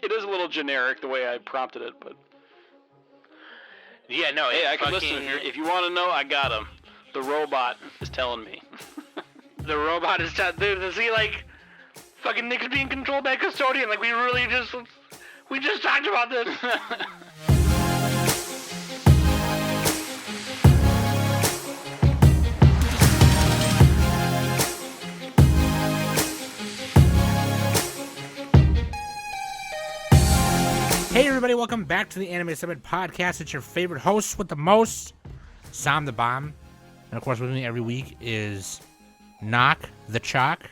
It is a little generic the way I prompted it, but yeah, no. hey, I can listen if you want to know. I got him. The robot is telling me. The robot is telling. Is he like fucking Nick is being controlled by a custodian? Like we just talked about this. Hey everybody, welcome back to the Anime Summit Podcast. It's your favorite host with the most, Sam the Bomb. And of course with me every week is Knock the Chalk.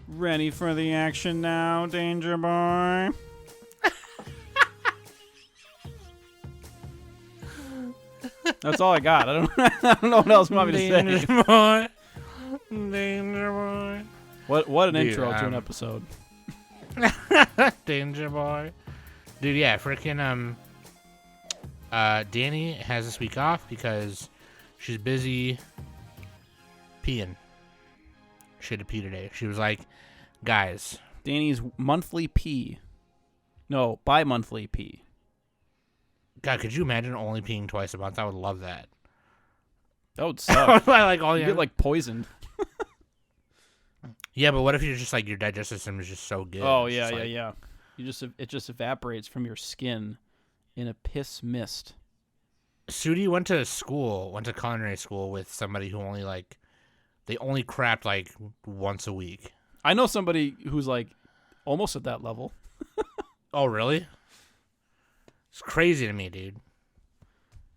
Ready for the action now, Danger Boy? That's all I got. I don't know what else you want me to say. Danger Boy. Danger Boy. What an Dude, intro to an episode. Danger Boy. Dude, yeah, freaking Danny has this week off because she's busy peeing. She had to pee today. She was like, guys. Danny's monthly pee. No, bi-monthly pee. God, could you imagine only peeing twice a month? I would love that. That would suck. Like all you get like poisoned. Yeah, but what if you're just like your digestive system is just so good? Oh It's yeah, just yeah. It just evaporates from your skin in a piss mist. Sudi went to culinary school with somebody who they only crapped like once a week. I know somebody who's like almost at that level. Oh, really? It's crazy to me, dude.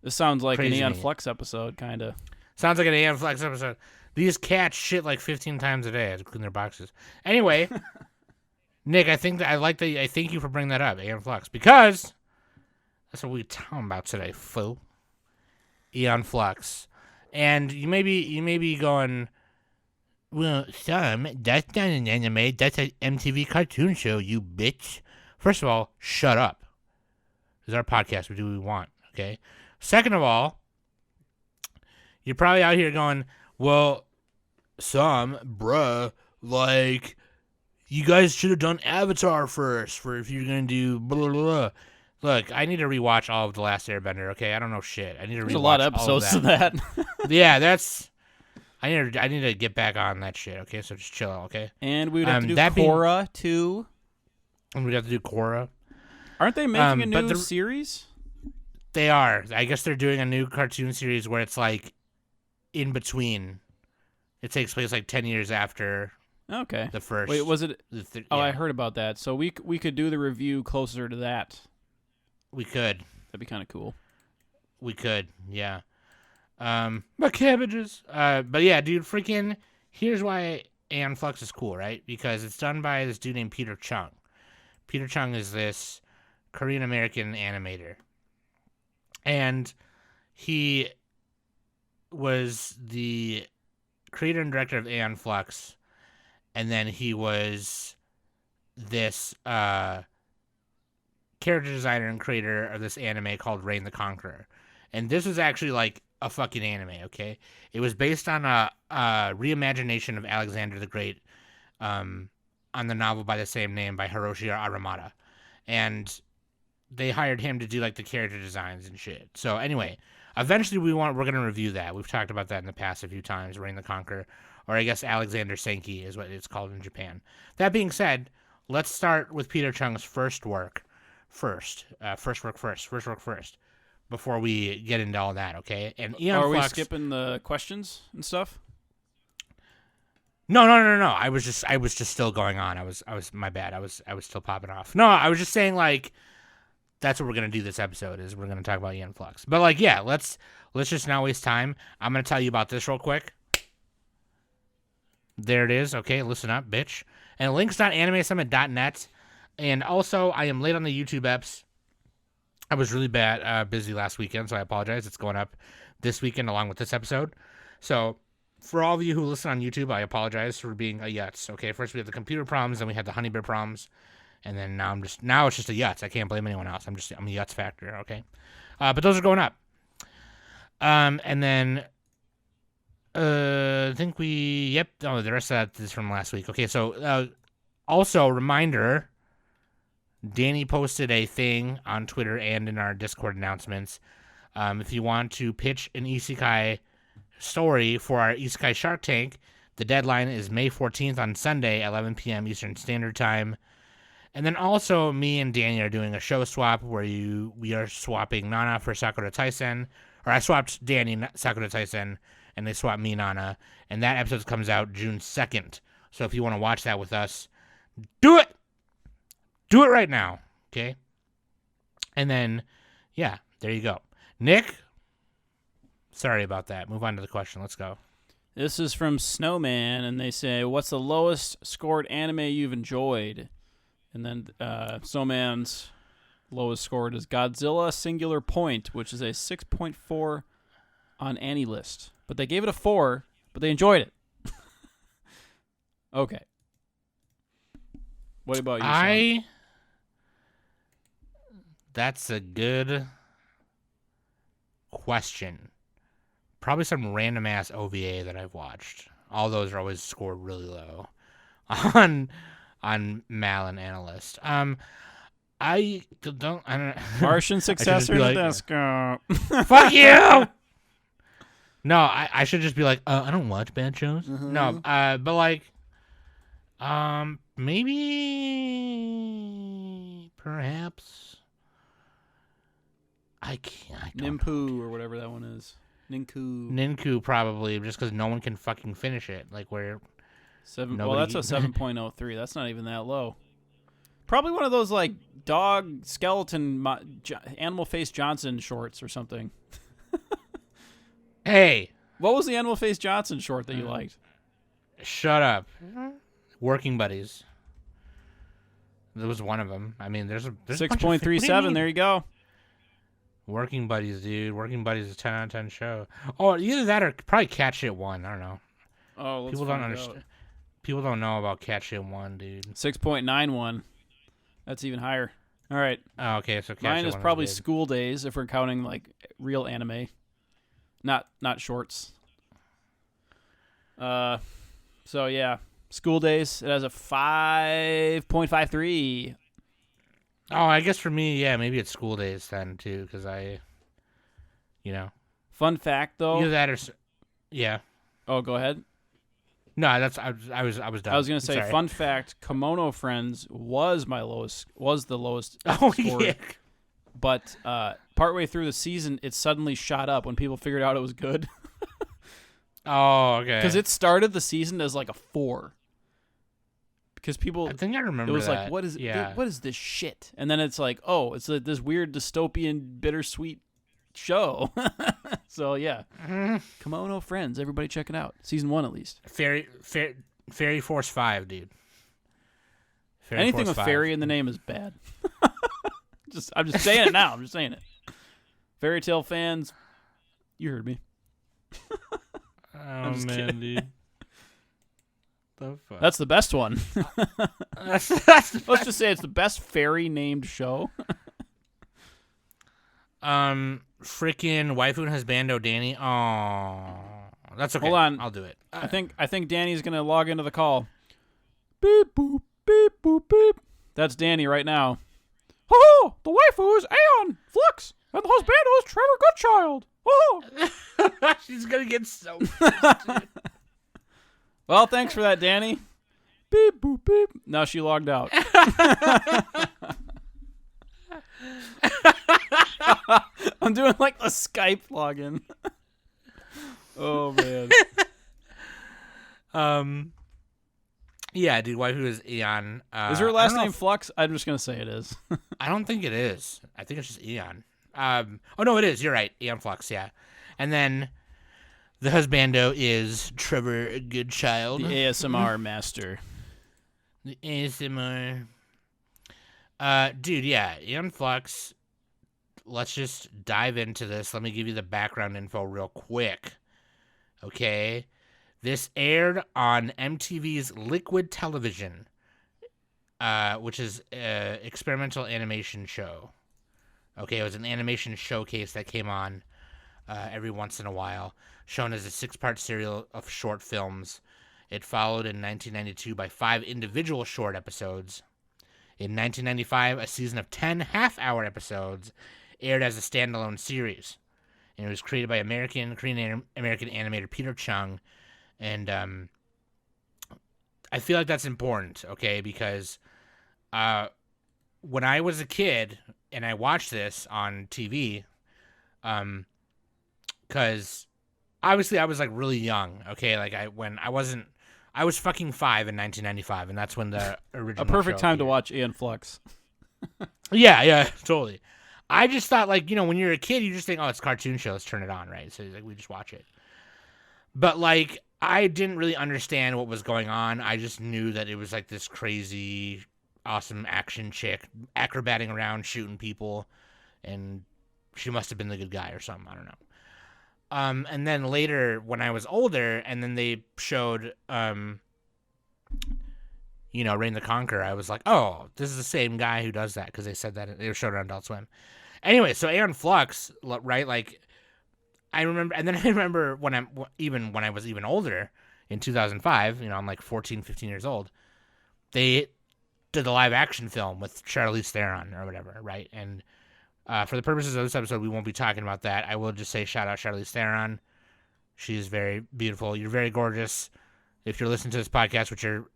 This sounds like Crazy an Aeon to me. Flux episode, kind of. Sounds like an Aeon Flux episode. These cats shit like 15 times a day to clean their boxes. Anyway, Nick, I thank you for bringing that up, Aeon Flux, because that's what we're talking about today, fool. Aeon Flux. And you may be going, well, Sam, that's not an anime, that's an MTV cartoon show, you bitch. First of all, shut up. This is our podcast, we do what we want, okay? Second of all, you're probably out here going, well, Sam, bruh, like, you guys should have done Avatar first for if you're going to do blah, blah, blah. Look, I need to rewatch all of The Last Airbender, okay? I don't know shit. I need to rewatch There's a lot of all episodes to that. Yeah, I need to get back on that shit, okay? So just chill out, okay? And we would have to do Korra, too. And we'd have to do Korra. Aren't they making a new series? They are. I guess they're doing a new cartoon series where it's like in between. It takes place like 10 years after the first. Wait, was it? Yeah. I heard about that. So we could do the review closer to that. We could. That'd be kind of cool. We could, yeah. But cabbages. But yeah, dude, freaking, here's why Aeon Flux is cool, right? Because it's done by this dude named Peter Chung. Peter Chung is this Korean-American animator. And he was the creator and director of Aeon Flux. And then he was this character designer and creator of this anime called Reign the Conqueror. And this was actually like a fucking anime, okay? It was based on a reimagination of Alexander the Great on the novel by the same name by Hiroshi Arumata. And they hired him to do like the character designs and shit. So anyway, eventually we're going to review that. We've talked about that in the past a few times, Reign the Conqueror, or I guess Alexander Senki is what it's called in Japan. That being said, let's start with Peter Chung's first work first, before we get into all that, okay? And Aeon Are Flux, we skipping the questions and stuff? No. I was just still going on. I was my bad. I was still popping off. No, I was just saying like that's what we're gonna do this episode is we're gonna talk about Aeon Flux. But like yeah, let's just not waste time. I'm gonna tell you about this real quick. There it is. Okay, listen up, bitch. And links.animesummit.net. And also, I am late on the YouTube eps. I was really busy last weekend, so I apologize. It's going up this weekend along with this episode. So for all of you who listen on YouTube, I apologize for being a yutz. Okay, first we had the computer problems, then we had the honey bear problems, and then now it's just a yutz. I can't blame anyone else. I'm a yutz factor. Okay, but those are going up. And then I think the rest of that is from last week. Okay, so also reminder, Danny posted a thing on Twitter and in our Discord announcements. If you want to pitch an isekai story for our Isekai Shark Tank, the deadline is May 14th on Sunday, 11 p.m. Eastern Standard Time. And then also, me and Danny are doing a show swap where we are swapping Nana for Sakura Taisen. Or I swapped Danny, Sakura Taisen, and they swapped me, Nana. And that episode comes out June 2nd. So if you want to watch that with us, do it! Do it right now, okay? And then, yeah, there you go. Nick, sorry about that. Move on to the question. Let's go. This is from Snowman, and they say, what's the lowest scored anime you've enjoyed? And then Snowman's lowest scored is Godzilla Singular Point, which is a 6.4 on AniList. But they gave it a 4, but they enjoyed it. Okay. What about you, Sean? That's a good question. Probably some random ass OVA that I've watched. All those are always scored really low on Mal and Analyst. I don't Martian successor to Disco. Fuck you. No, I should just be like, I don't watch bad shows. Mm-hmm. No, but like, maybe perhaps. I don't Nimpu or whatever that one is. Ninku probably, just because no one can fucking finish it. Like where well, that's a 7.03. That's not even that low. Probably one of those like dog skeleton Animal Face Johnson shorts or something. Hey, what was the Animal Face Johnson short that you liked? Shut up. Working Buddies. There was one of them. I mean, there's 6.37. There you go. Working Buddies, dude. Working Buddies is a 10 out of 10 show. Oh, either that or probably Cat Shit 1. I don't know. Oh, let's People don't understand. People don't know about Cat Shit 1, dude. 6.91. That's even higher. All right. Oh, okay. So Cat Mine Shit is 1 probably good. School Days if we're counting like real anime, not shorts. So yeah, School Days. It has a 5.53. Oh, I guess for me, yeah, maybe it's School Days then too, because Fun fact though. Either that or yeah. Oh, go ahead. No, I was done. I was gonna say, Sorry. fun fact: Kimono Friends was the lowest Oh scored, yeah. but partway through the season, it suddenly shot up when people figured out it was good. Oh, okay. Because it started the season as like a 4. Because people, I think I remember it was that. like, what is yeah. what is this shit? And then it's like, oh, it's like this weird dystopian, bittersweet show. So yeah, Kimono Friends, everybody check it out. Season 1 at least. Fairy Force 5, dude. Fairy Anything Force with 5. fairy in the name is bad. I'm just saying it now. I'm just saying it. Fairy Tale fans, you heard me. Oh just man, kidding. dude. The fuck? That's the best one. That's the Let's best. just say it's the best fairy named show. Freaking waifu and husbando Danny. Oh, that's okay. Hold on. I'll do it. I think Danny's gonna log into the call. Beep boop beep boop beep. That's Danny right now. Oh, the waifu is Aeon Flux, and the husbando is Trevor Goodchild. Oh. She's gonna get so. Well, thanks for that, Danny. Beep boop beep. Now she logged out. I'm doing like a Skype login. Oh man. Yeah, dude. Waifu is Eon. Is her last name Flux? I'm just gonna say it is. I don't think it is. I think it's just Eon. Oh no, it is. You're right. Aeon Flux. Yeah, and then the husbando is Trevor Goodchild. The ASMR master. The ASMR. Dude, yeah, Aeon Flux. Let's just dive into this. Let me give you the background info real quick. Okay. This aired on MTV's Liquid Television, which is an experimental animation show. Okay, it was an animation showcase that came on every once in a while, shown as a 6-part serial of short films. It followed in 1992 by 5 individual short episodes. In 1995, a season of 10 half-hour episodes aired as a standalone series. And it was created by Korean-American animator Peter Chung. And I feel like that's important, okay? Because when I was a kid and I watched this on TV, because obviously I was like really young, okay? Like I was fucking 5 in 1995, and that's when the original A perfect show time to appeared. watch Aeon Flux. Yeah, totally. I just thought, like, when you're a kid, you just think, oh, it's a cartoon show, let's turn it on, right? So like we just watch it. But like I didn't really understand what was going on. I just knew that it was like this crazy, awesome action chick acrobating around, shooting people, and she must have been the good guy or something. I don't know. And then later, when I was older, and then they showed, Reign the Conqueror, I was like, oh, this is the same guy who does that, because they said that they showed it on Adult Swim. Anyway, so Aeon Flux, right? Like, I remember, and then I remember when I was even older, in 2005, I'm like 14, 15 years old, they did a live action film with Charlize Theron or whatever, right? And for the purposes of this episode, we won't be talking about that. I will just say shout out Charlize Theron. She is very beautiful. You're very gorgeous. If you're listening to this podcast, which you're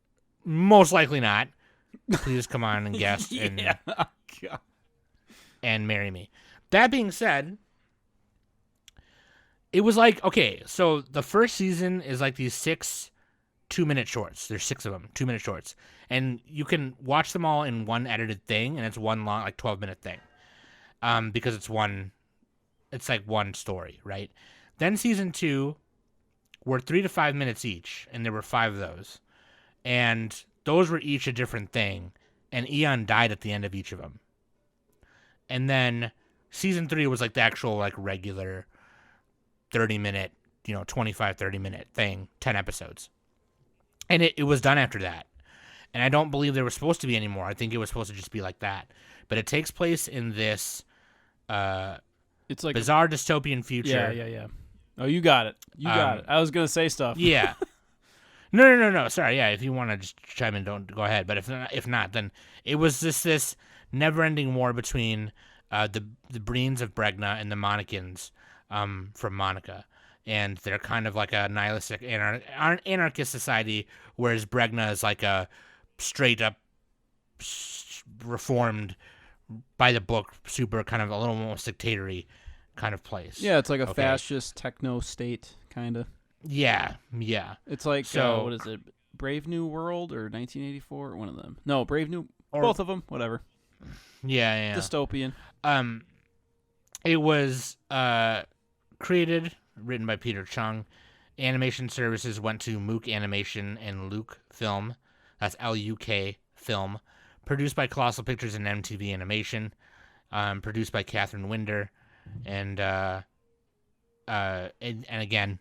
most likely not, please come on and guest and marry me. That being said, it was like, okay, so the first season is like these 6 2-minute shorts. There's 6 of them, 2-minute shorts. And you can watch them all in one edited thing, and it's one long, like 12-minute thing. Because it's like one story, right? Then season 2 were 3 to 5 minutes each, and there were 5 of those. And those were each a different thing, and Aeon died at the end of each of them. And then season 3 was like the actual like regular 30-minute, 25, 30-minute thing, 10 episodes. And it was done after that. And I don't believe there was supposed to be any more. I think it was supposed to just be like that. But it takes place in this It's like bizarre dystopian future. Yeah. Oh, you got it. Got it. I was gonna say stuff. Yeah. No. Sorry. Yeah, if you want to just chime in, don't go ahead. But if not, then it was just this never-ending war between the Breens of Bregna and the Monicans from Monica. And they're kind of like a nihilistic anarchist society, whereas Bregna is like a straight-up reformed, by-the-book, super kind of a little almost dictator-y kind of place. Yeah, it's like a fascist techno state, kind of. Yeah. It's like, So- what is it, Brave New World or 1984? One of them. No, both of them, whatever. Yeah. Dystopian. It was created, written by Peter Chung. Animation services went to Mook Animation and Luke Film. That's L-U-K Film. Produced by Colossal Pictures and MTV Animation. Produced by Catherine Winder. And again,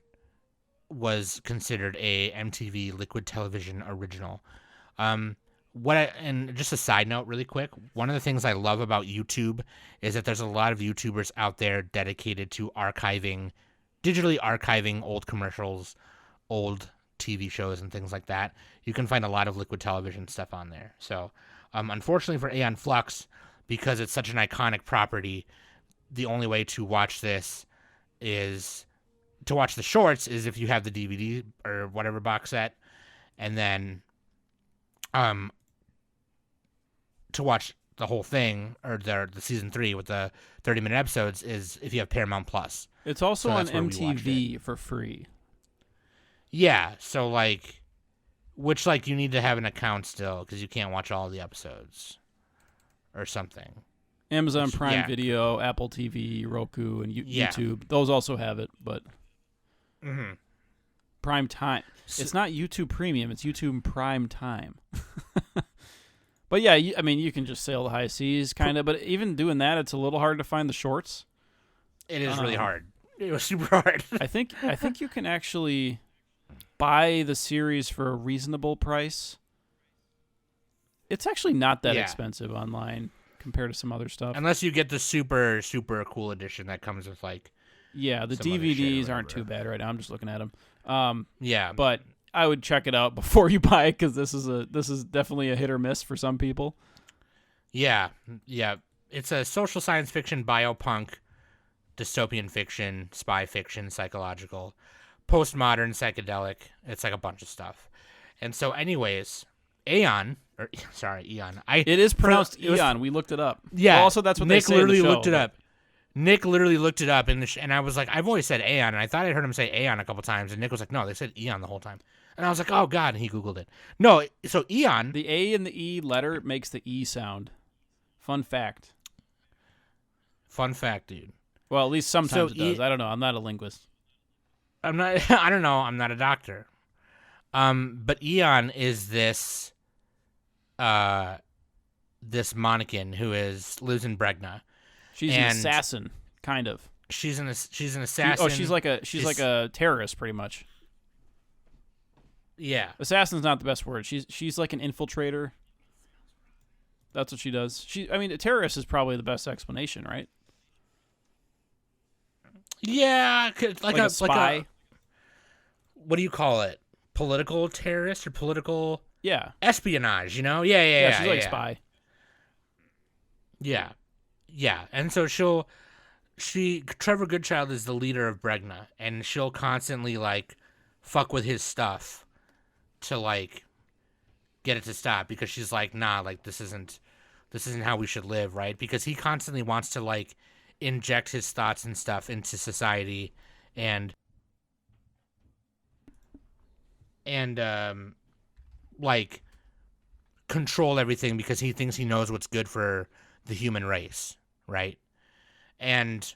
was considered a MTV Liquid Television original. And just a side note really quick, one of the things I love about YouTube is that there's a lot of YouTubers out there dedicated to digitally archiving old commercials, old TV shows, and things like that. You can find a lot of Liquid Television stuff on there. So, unfortunately for Aeon Flux, because it's such an iconic property, the only way to watch this is to watch the shorts is if you have the DVD or whatever box set, and then to watch the whole thing or the season 3 with the 30-minute episodes is if you have Paramount Plus. It's also So on that's where we watched MTV for free. Yeah, so like, which like you need to have an account still because you can't watch all the episodes or something. Amazon Prime yeah. Video, Apple TV, Roku, and Yeah. YouTube. Those also have it, but Mm-hmm. Prime Time. It's not YouTube Premium. It's YouTube Prime Time. But yeah, you can just sail the high seas, kind of. But even doing that, it's a little hard to find the shorts. It is really hard. It was super hard. I think you can actually buy the series for a reasonable price. It's actually not that expensive online compared to some other stuff. Unless you get the super, super cool edition that comes with like... Yeah, the some other DVDs shit or aren't too whatever. bad right now. I'm just looking at them. Yeah. But I would check it out before you buy it because this is definitely a hit or miss for some people. Yeah, yeah. It's a social science fiction, biopunk, dystopian fiction, spy fiction, psychological, postmodern, psychedelic. It's like a bunch of stuff. And so, anyways, Aeon. It is pronounced Eon. We looked it up. Yeah. Well, also, that's what Nick they say in the literally show, looked it up. Nick literally looked it up, and I was like, I've always said Aeon, and I thought I heard him say Aeon a couple times, and Nick was like, no, they said Eon the whole time. And I was like, oh, God, and he Googled it. No, so Eon. The A and the E letter makes the E sound. Fun fact. Fun fact, dude. Well, at least sometimes So it does. I don't know. I'm not a linguist. I'm not, I don't know, I'm not a doctor. But Eon is this Monican who lives in Bregna. She's an assassin, kind of. She's an assassin. She's like a terrorist, pretty much. Yeah. Assassin's not the best word. She's like an infiltrator. That's what she does. A terrorist is probably the best explanation, right? Yeah, like a spy. What do you call it? Political terrorist or political? Yeah. Espionage. You know? Yeah. She's like a spy. Yeah. And so Trevor Goodchild is the leader of Bregna, and she'll constantly like fuck with his stuff to like get it to stop, because she's like, nah, like this isn't how we should live, right? Because he constantly wants to like inject his thoughts and stuff into society and like control everything, because he thinks he knows what's good for the human race, right? And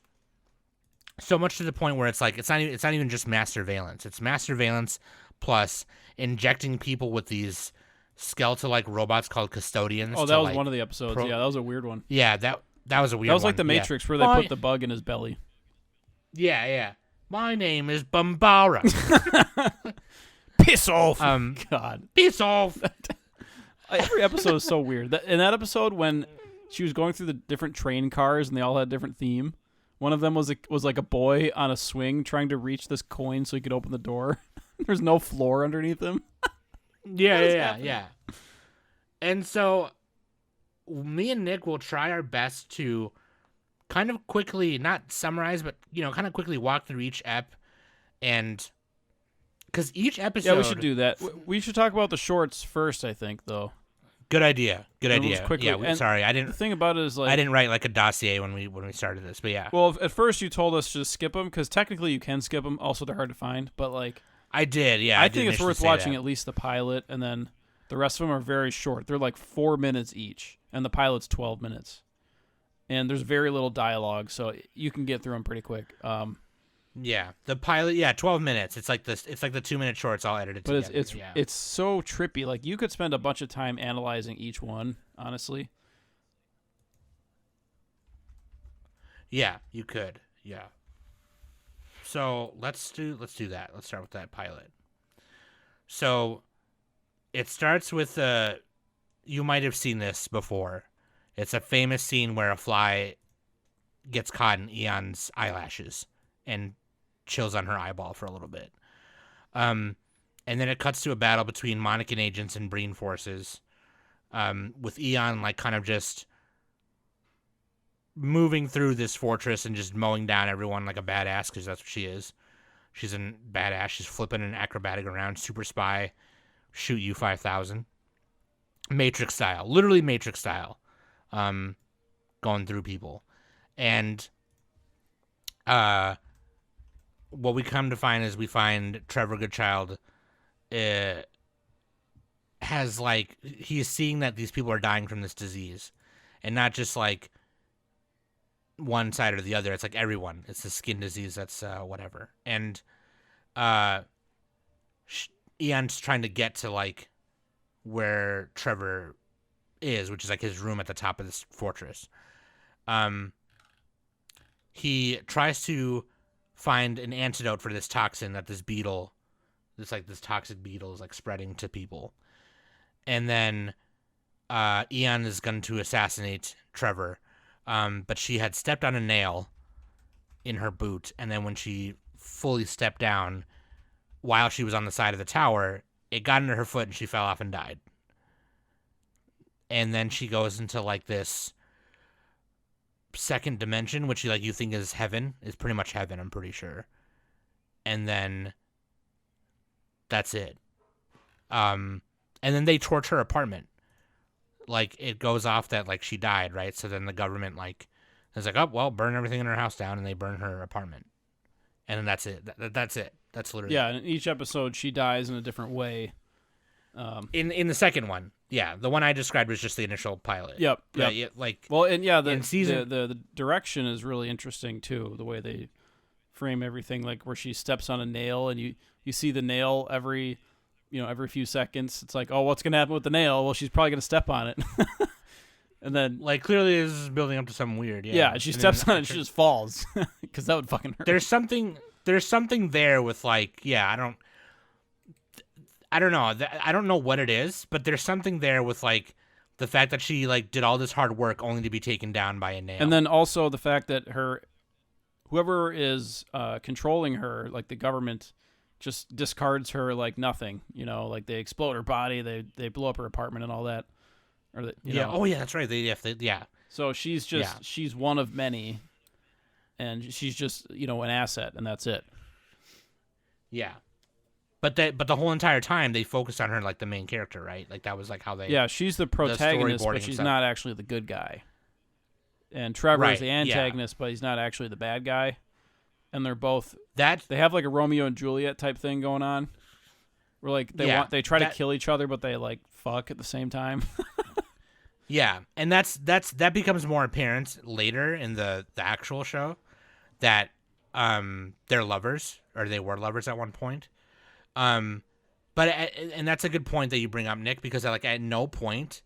so much to the point where it's like it's not even just mass surveillance. It's mass surveillance plus injecting people with these skeletal-like robots called custodians. Oh, that was one of the episodes. Yeah, that was a weird one. Yeah, that was a weird one. That was like the Matrix where they put the bug in his belly. Yeah. My name is Bambara. Piss off. God. Piss off. Every episode is so weird. In that episode, when she was going through the different train cars and they all had a different theme, one of them was like a boy on a swing trying to reach this coin so he could open the door. There's no floor underneath him. Yeah. And so me and Nick will try our best to kind of quickly, not summarize, but, kind of quickly walk through each ep. And because each episode... Yeah, we should do that. We should talk about the shorts first, I think, though. Good idea. Quickly. Yeah, sorry. The thing about it is, like... I didn't write, like, a dossier when we started this, but yeah. Well, at first you told us to just skip them, because technically you can skip them. Also, they're hard to find, but, like... I did, yeah. I think it's worth watching at least the pilot, and then the rest of them are very short. They're like 4 minutes each, and the pilot's 12 minutes. And there's very little dialogue, so you can get through them pretty quick. Yeah, the pilot, 12 minutes. It's like the 2-minute shorts all edited together. But it's so trippy. Like, you could spend a bunch of time analyzing each one, honestly. Yeah, you could. Yeah. So let's do that. Let's start with that pilot. So it starts with you might have seen this before. It's a famous scene where a fly gets caught in Eon's eyelashes and chills on her eyeball for a little bit. And then it cuts to a battle between Monican agents and Breen forces, with Aeon like kind of just moving through this fortress and just mowing down everyone like a badass, because that's what she is. She's a badass. She's flipping and acrobatic around, super spy, shoot you 5,000. Matrix style, literally Matrix style, going through people. And what we come to find is we find Trevor Goodchild has like, he's seeing that these people are dying from this disease, and not just like one side or the other. It's like everyone. It's the skin disease that's whatever. And Eon's trying to get to like where Trevor is, which is like his room at the top of this fortress. He tries to find an antidote for this toxin that this toxic beetle is like spreading to people. And then Aeon is going to assassinate Trevor. But she had stepped on a nail in her boot, and then when she fully stepped down, while she was on the side of the tower, it got into her foot and she fell off and died. and then she goes into like this second dimension, which you think is heaven. Is pretty much heaven, I'm pretty sure. And then that's it. And then they torch her apartment. Like, it goes off that like she died, right? So then the government like is like, oh well, burn everything in her house down, and they burn her apartment. And then that's it. That's it. That's literally Yeah, in each episode she dies in a different way. In the second one. Yeah, the one I described was just the initial pilot. Yep. Well, and yeah, the direction is really interesting too. The way they frame everything, like where she steps on a nail, and you see the nail every few seconds. It's like, oh, what's gonna happen with the nail? Well, she's probably gonna step on it, and then like clearly this is building up to something weird. Yeah, she steps on it, and she just falls because that would fucking hurt. There's something there with like, yeah, I don't know. I don't know what it is, but there's something there with like the fact that she like did all this hard work only to be taken down by a nail. And then also the fact that whoever is controlling her, like the government, just discards her like nothing. Like they explode her body, they blow up her apartment and all that. Oh yeah, that's right. Yeah. So she's she's one of many, and she's just an asset, and that's it. Yeah. But the whole entire time they focused on her like the main character, right? Like that was like how they. Yeah, she's the protagonist, but she's not actually the good guy. And Trevor is the antagonist, but he's not actually the bad guy. And they're both they have like a Romeo and Juliet type thing going on, where like they try to kill each other, but they like fuck at the same time. Yeah, and that becomes more apparent later in the actual show, that they're lovers, or they were lovers at one point. But and that's a good point that you bring up, Nick, because like at no point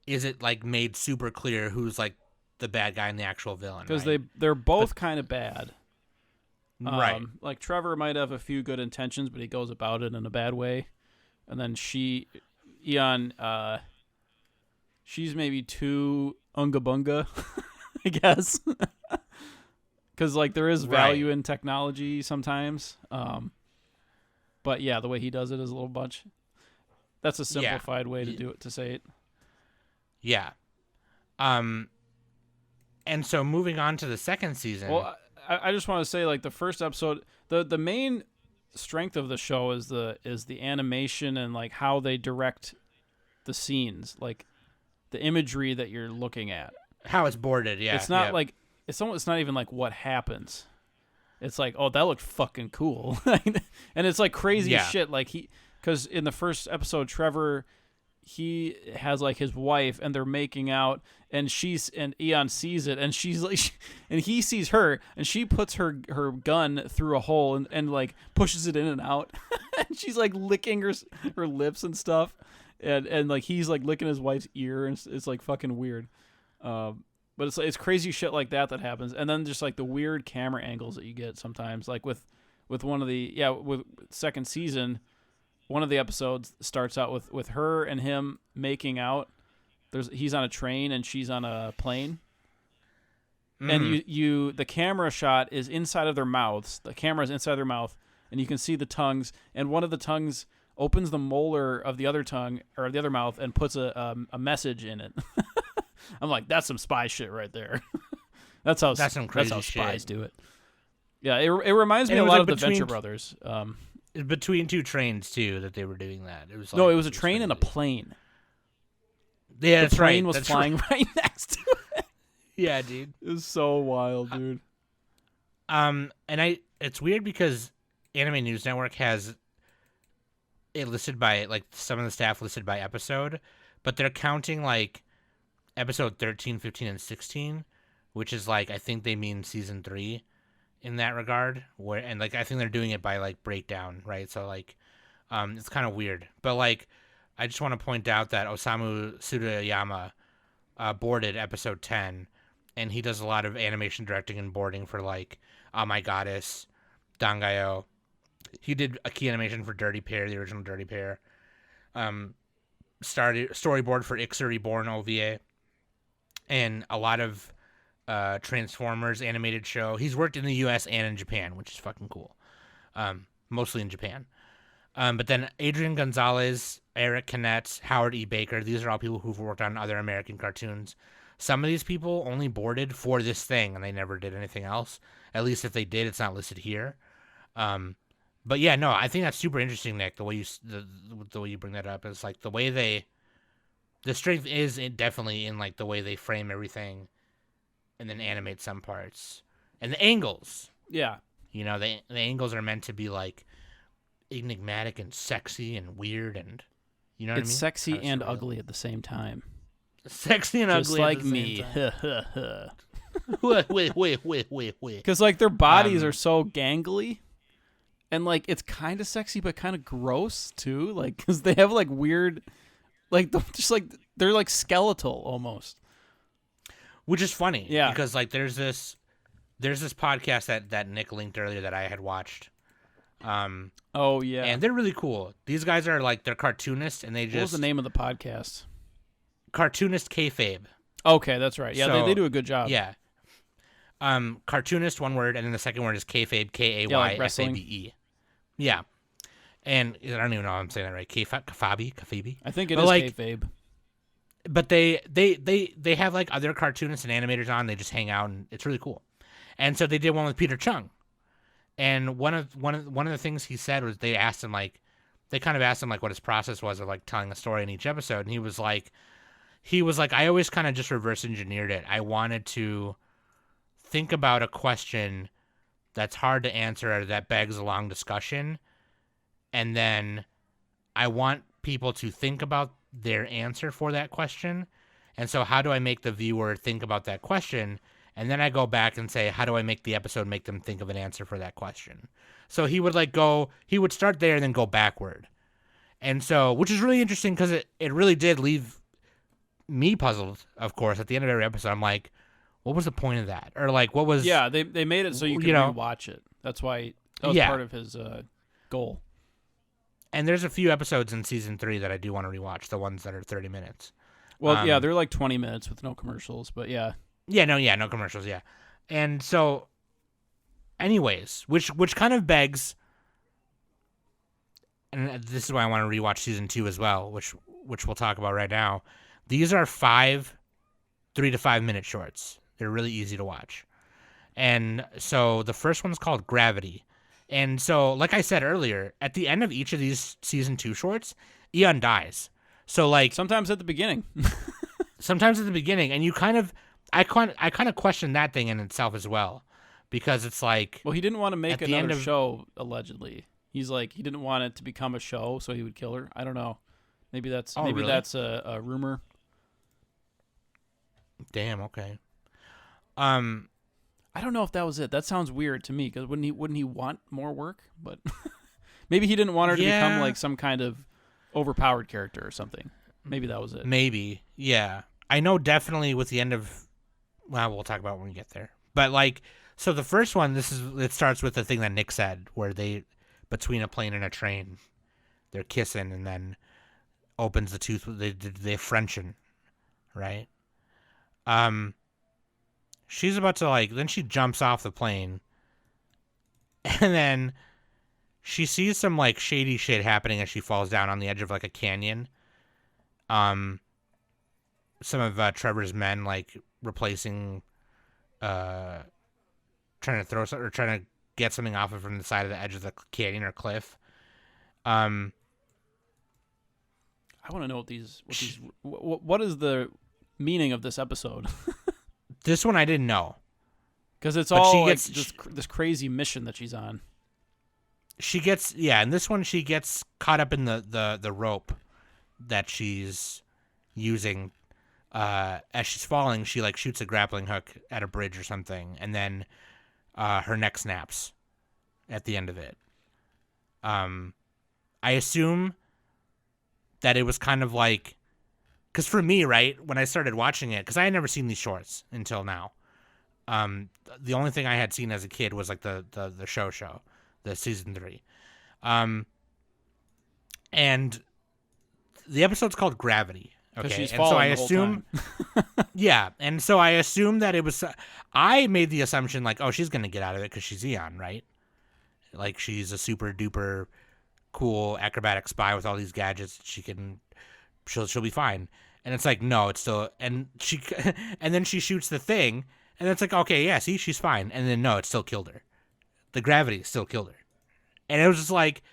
is it like made super clear who's like the bad guy and the actual villain. Because they're both kind of bad. Right. Like Trevor might have a few good intentions, but he goes about it in a bad way. And then Aeon, she's maybe too unga bunga, I guess. Because like there is value in technology sometimes. But yeah, the way he does it is a little bunch. That's a simplified way to do it, to say it. Yeah. And so moving on to the second season. Well, I just want to say, like, the first episode, the main strength of the show is the animation and like how they direct the scenes, like the imagery that you're looking at. How it's boarded, yeah. It's not like it's not even like what happens. It's like, oh, that looked fucking cool. And it's like crazy shit. Like because in the first episode, Trevor, he has like his wife and they're making out, and Aeon sees it, and she's like, and he sees her, and she puts her gun through a hole and like pushes it in and out. And she's like licking her lips and stuff. And like he's like licking his wife's ear, and it's like fucking weird. But it's crazy shit like that happens, and then just like the weird camera angles that you get sometimes, like with one of with second season, one of the episodes starts out with her and him making out. He's on a train and she's on a plane, and the camera shot is inside of their mouths. The camera is inside their mouth, and you can see the tongues, and one of the tongues opens the molar of the other tongue or the other mouth and puts a message in it. I'm like, that's some spy shit right there. That's how spies do it. Yeah, it reminds me a lot of the Venture Brothers. Between two trains too that they were doing that. It was like, no, it was a train and a plane. Yeah, the plane was flying right next to it. Yeah, dude, it was so wild, dude. And it's weird because Anime News Network has it listed by like some of the staff listed by episode, but they're counting like episode 13, 15, and 16, which is like I think they mean season 3 in that regard. And like I think they're doing it by like breakdown, right? So like it's kind of weird. But like I just want to point out that Osamu Tsurayama boarded episode 10, and he does a lot of animation directing and boarding for like My Goddess, Dangayo. He did a key animation for Dirty Pair, the original Dirty Pair. Storyboard for Ixer Reborn OVA. And a lot of Transformers animated show. He's worked in the U.S. and in Japan, which is fucking cool. Mostly in Japan. But then Adrian Gonzalez, Eric Canette, Howard E. Baker, these are all people who've worked on other American cartoons. Some of these people only boarded for this thing, and they never did anything else. At least if they did, it's not listed here. But yeah, no, I think that's super interesting, Nick. The way you bring that up is like the strength is definitely in like the way they frame everything, and then animate some parts and the angles. Yeah, you know, the angles are meant to be like enigmatic and sexy and weird, and you know what I mean. It's sexy Kinda and surreal. ugly at the same time. Sexy and Just ugly, like at the same me. time. wait. Because like their bodies are so gangly, and like it's kind of sexy but kind of gross too. Like because they have like weird, like just like they're like skeletal almost. Which is funny, Yeah. Because like there's this podcast that Nick linked earlier that I had watched. Oh yeah. And they're really cool. These guys are like they're cartoonists, and they What was just the name of the podcast? cartoonist kayfabe. Okay, that's right. Yeah, So, they do a good job. Yeah. Cartoonist, one word, and then the second word is kayfabe, like Kayfabe. Yeah. And I don't even know if I'm saying that right. Kayfabe. I think it But, is like, kayfabe. But they have like other cartoonists and animators on. They just hang out, and it's really cool. And so they did one with Peter Chung. And one of the things he said was they asked him like what his process was of like telling a story in each episode, and he was like I always kind of just reverse engineered it. I wanted to think about a question that's hard to answer or that begs a long discussion, and then I want people to think about their answer for that question. And so how do I make the viewer think about that question? And then I go back and say, how do I make the episode make them think of an answer for that question? So he would he would start there and then go backward. And so, which is really interesting because it really did leave me puzzled, of course. At the end of every episode, I'm like, what was the point of that? Or like, what was... Yeah, they made it so you could rewatch it. That's why that was part of his goal. And there's a few episodes in season 3 that I do want to rewatch, the ones that are 30 minutes. Well, yeah, they're like 20 minutes with no commercials, but yeah. No commercials, yeah. And so, anyways, which kind of begs, and this is why I want to rewatch season 2 as well, which we'll talk about right now. These are 3 to 5 minute shorts. They're really easy to watch. And so the first one's called Gravity. And so, like I said earlier, at the end of each of these season 2 shorts, Aeon dies. So like sometimes at the beginning. And you kind of I kind of question that thing in itself as well, because it's like, well, he didn't want to make another show allegedly. He's like he didn't want it to become a show, so he would kill her. I don't know. Maybe that's really? that's a rumor. Damn. Okay. I don't know if that was it. That sounds weird to me because wouldn't he want more work? But maybe he didn't want her to become like some kind of overpowered character or something. Maybe that was it. Maybe. Yeah. I know definitely with the end of, well, we'll talk about it when we get there. But like, so the first one, it starts with the thing that Nick said, where between a plane and a train, they're kissing, and then opens the tooth. They're Frenching, right? She's about to then she jumps off the plane, and then she sees some like shady shit happening as she falls down on the edge of like a canyon. Some of Trevor's men like replacing, trying to get something off of from the side of the edge of the canyon or cliff. I want to know what is the meaning of this episode? This one I didn't know, because it's all this crazy mission that she's on. She gets in this one she gets caught up in the rope that she's using. As she's falling, she like shoots a grappling hook at a bridge or something, and then her neck snaps at the end of it. I assume that it was kind of like, because for me, right, when I started watching it, because I had never seen these shorts until now. The only thing I had seen as a kid was like the show, the season 3. And the episode's called Gravity. Okay, she's and so I the whole assume, yeah, and so I assume that it was. I made the assumption like, oh, she's gonna get out of it because she's Aeon, right? Like she's a super duper cool acrobatic spy with all these gadgets. She'll be fine. And it's like, no, it's still, and then she shoots the thing, and it's like, okay, yeah, see, she's fine. And then no, it still killed her. The gravity still killed her. And it was just like,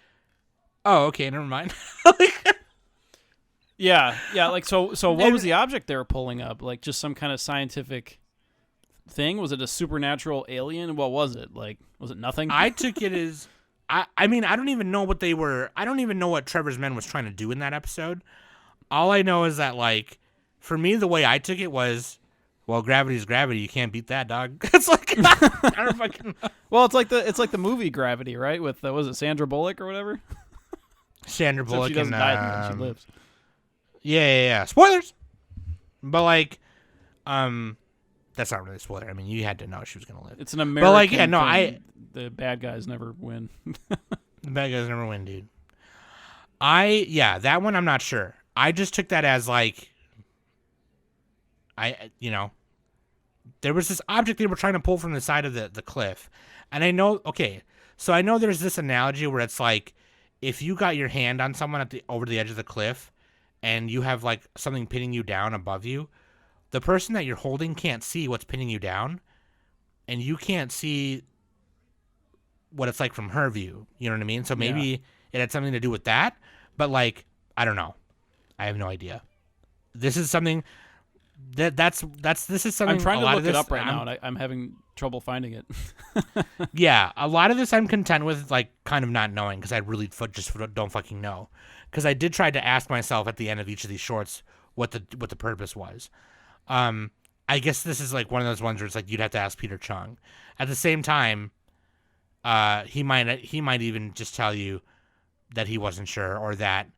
oh, okay, never mind. Yeah. Like, so what was the object they were pulling up? Like, just some kind of scientific thing? Was it a supernatural alien? What was it? Like, was it nothing? I took it as, I mean, I don't even know what they were. I don't even know what Trevor's men was trying to do in that episode. All I know is that, like, for me, the way I took it was, well, gravity's gravity. You can't beat that, dog. It's like, I don't fucking know. Well, it's like the movie Gravity, right? With was it Sandra Bullock or whatever? Sandra Except Bullock she doesn't and die, and she lives. Yeah. Spoilers. But like, that's not really a spoiler. I mean, you had to know she was gonna live. It's an American. But like, yeah, no, thing. The bad guys never win. The bad guys never win, dude. That one I'm not sure. I just took that as like, there was this object they were trying to pull from the side of the cliff, and I know there's this analogy where it's like, if you got your hand on someone over the edge of the cliff, and you have like something pinning you down above you, the person that you're holding can't see what's pinning you down, and you can't see what it's like from her view. You know what I mean? So maybe it had something to do with that, but like, I don't know. I have no idea. This is something this is something. I'm trying to look it up right now, and I'm having trouble finding it. Yeah, a lot of this I'm content with, like, kind of not knowing, because I really just don't fucking know. Because I did try to ask myself at the end of each of these shorts what the purpose was. I guess this is like one of those ones where it's like you'd have to ask Peter Chung. At the same time, he might even just tell you that he wasn't sure, or that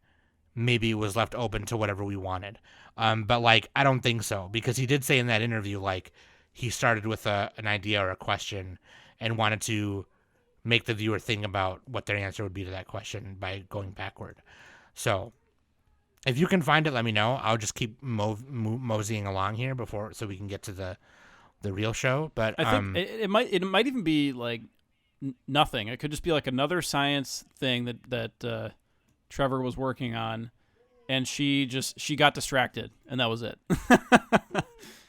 maybe it was left open to whatever we wanted. But like, I don't think so, because he did say in that interview, like, he started with an idea or a question and wanted to make the viewer think about what their answer would be to that question by going backward. So if you can find it, let me know. I'll just keep moseying along here so we can get to the real show. But I think it might even be like nothing. It could just be like another science thing that Trevor was working on, and she got distracted, and that was it.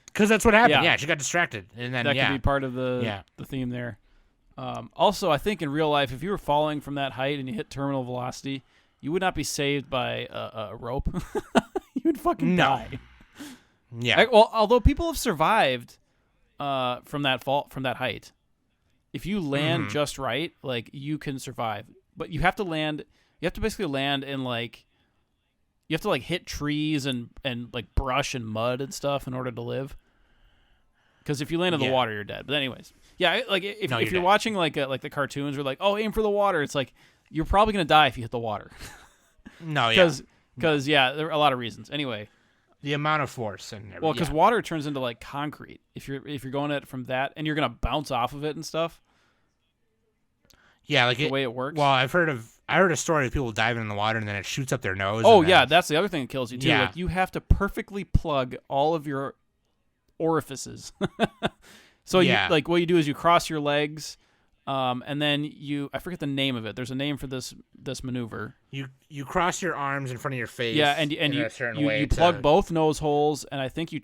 Because that's what happened. Yeah, she got distracted, and then that could be part of the theme there. Also, I think in real life, if you were falling from that height and you hit terminal velocity, you would not be saved by a rope. You would fucking die. Yeah. Well, although people have survived from that height, if you land just right, like, you can survive. But you have to land. You have to basically land in, like, you have to, like, hit trees and like brush and mud and stuff in order to live. Because if you land in the water, you're dead. But anyways, like, if you're watching like the cartoons, or like, oh, aim for the water, it's like you're probably gonna die if you hit the water. Because there are a lot of reasons. Anyway, the amount of force and everything. Well, because water turns into like concrete if you're going at it from that, and you're gonna bounce off of it and stuff. Yeah, like the way it works. Well, I heard a story of people diving in the water and then it shoots up their nose. Oh yeah, that's the other thing that kills you too. Yeah. Like, you have to perfectly plug all of your orifices. So you, like, what you do is you cross your legs, and then I forget the name of it. There's a name for this maneuver. You cross your arms in front of your face. Yeah, and you plug both nose holes, and I think you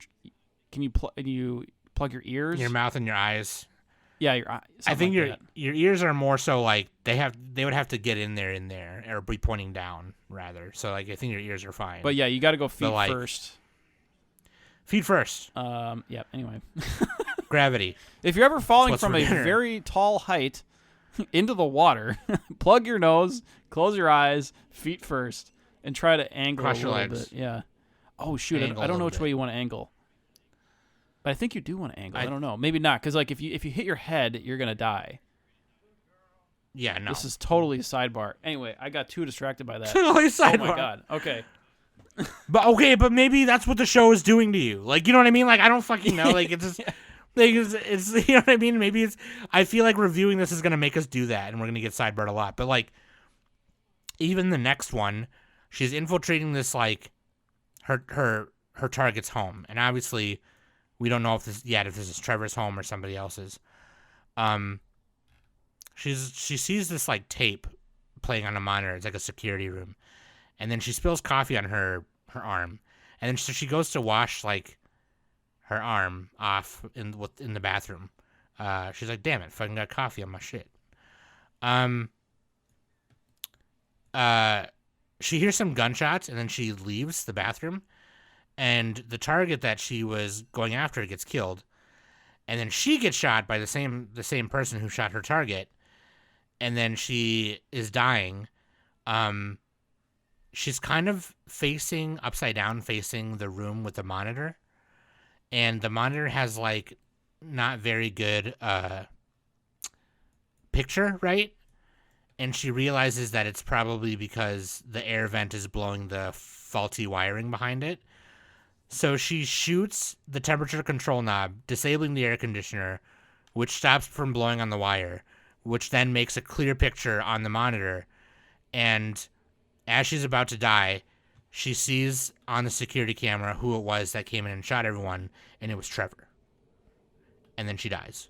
plug your ears, your mouth, and your eyes. Yeah, your eyes. I think your ears are more so like they would have to get in there or be pointing down rather. So like, I think your ears are fine. But yeah, you got to go feet first. Feet first. Yeah. Anyway. Gravity. If you're ever falling from a very tall height into the water, plug your nose, close your eyes, feet first, and try to angle cross a your little legs. bit. Yeah. Oh shoot! I don't know which way you want to angle. But I think you do want to angle. I don't know. Maybe not, because like if you hit your head, you're gonna die. Yeah, no. This is totally a sidebar. Anyway, I got too distracted by that. Totally sidebar. Oh my god. Okay. But maybe that's what the show is doing to you. Like, you know what I mean? Like, I don't fucking know. Like, it's just, like, it's you know what I mean? Maybe I feel like reviewing this is gonna make us do that, and we're gonna get sidebarred a lot. But like, even the next one, she's infiltrating this, like, her target's home, and obviously, we don't know if this is Trevor's home or somebody else's. She sees this, like, tape playing on a monitor. It's like a security room. And then she spills coffee on her arm. And then so she goes to wash like her arm off in the bathroom. She's like, damn it, fucking got coffee on my shit. She hears some gunshots and then she leaves the bathroom. And the target that she was going after gets killed. And then she gets shot by the same person who shot her target. And then she is dying. She's kind of facing upside down, facing the room with the monitor. And the monitor has like not very good picture, right? And she realizes that it's probably because the air vent is blowing the faulty wiring behind it. So she shoots the temperature control knob, disabling the air conditioner, which stops from blowing on the wire, which then makes a clear picture on the monitor. And as she's about to die, she sees on the security camera who it was that came in and shot everyone, and it was Trevor. And then she dies.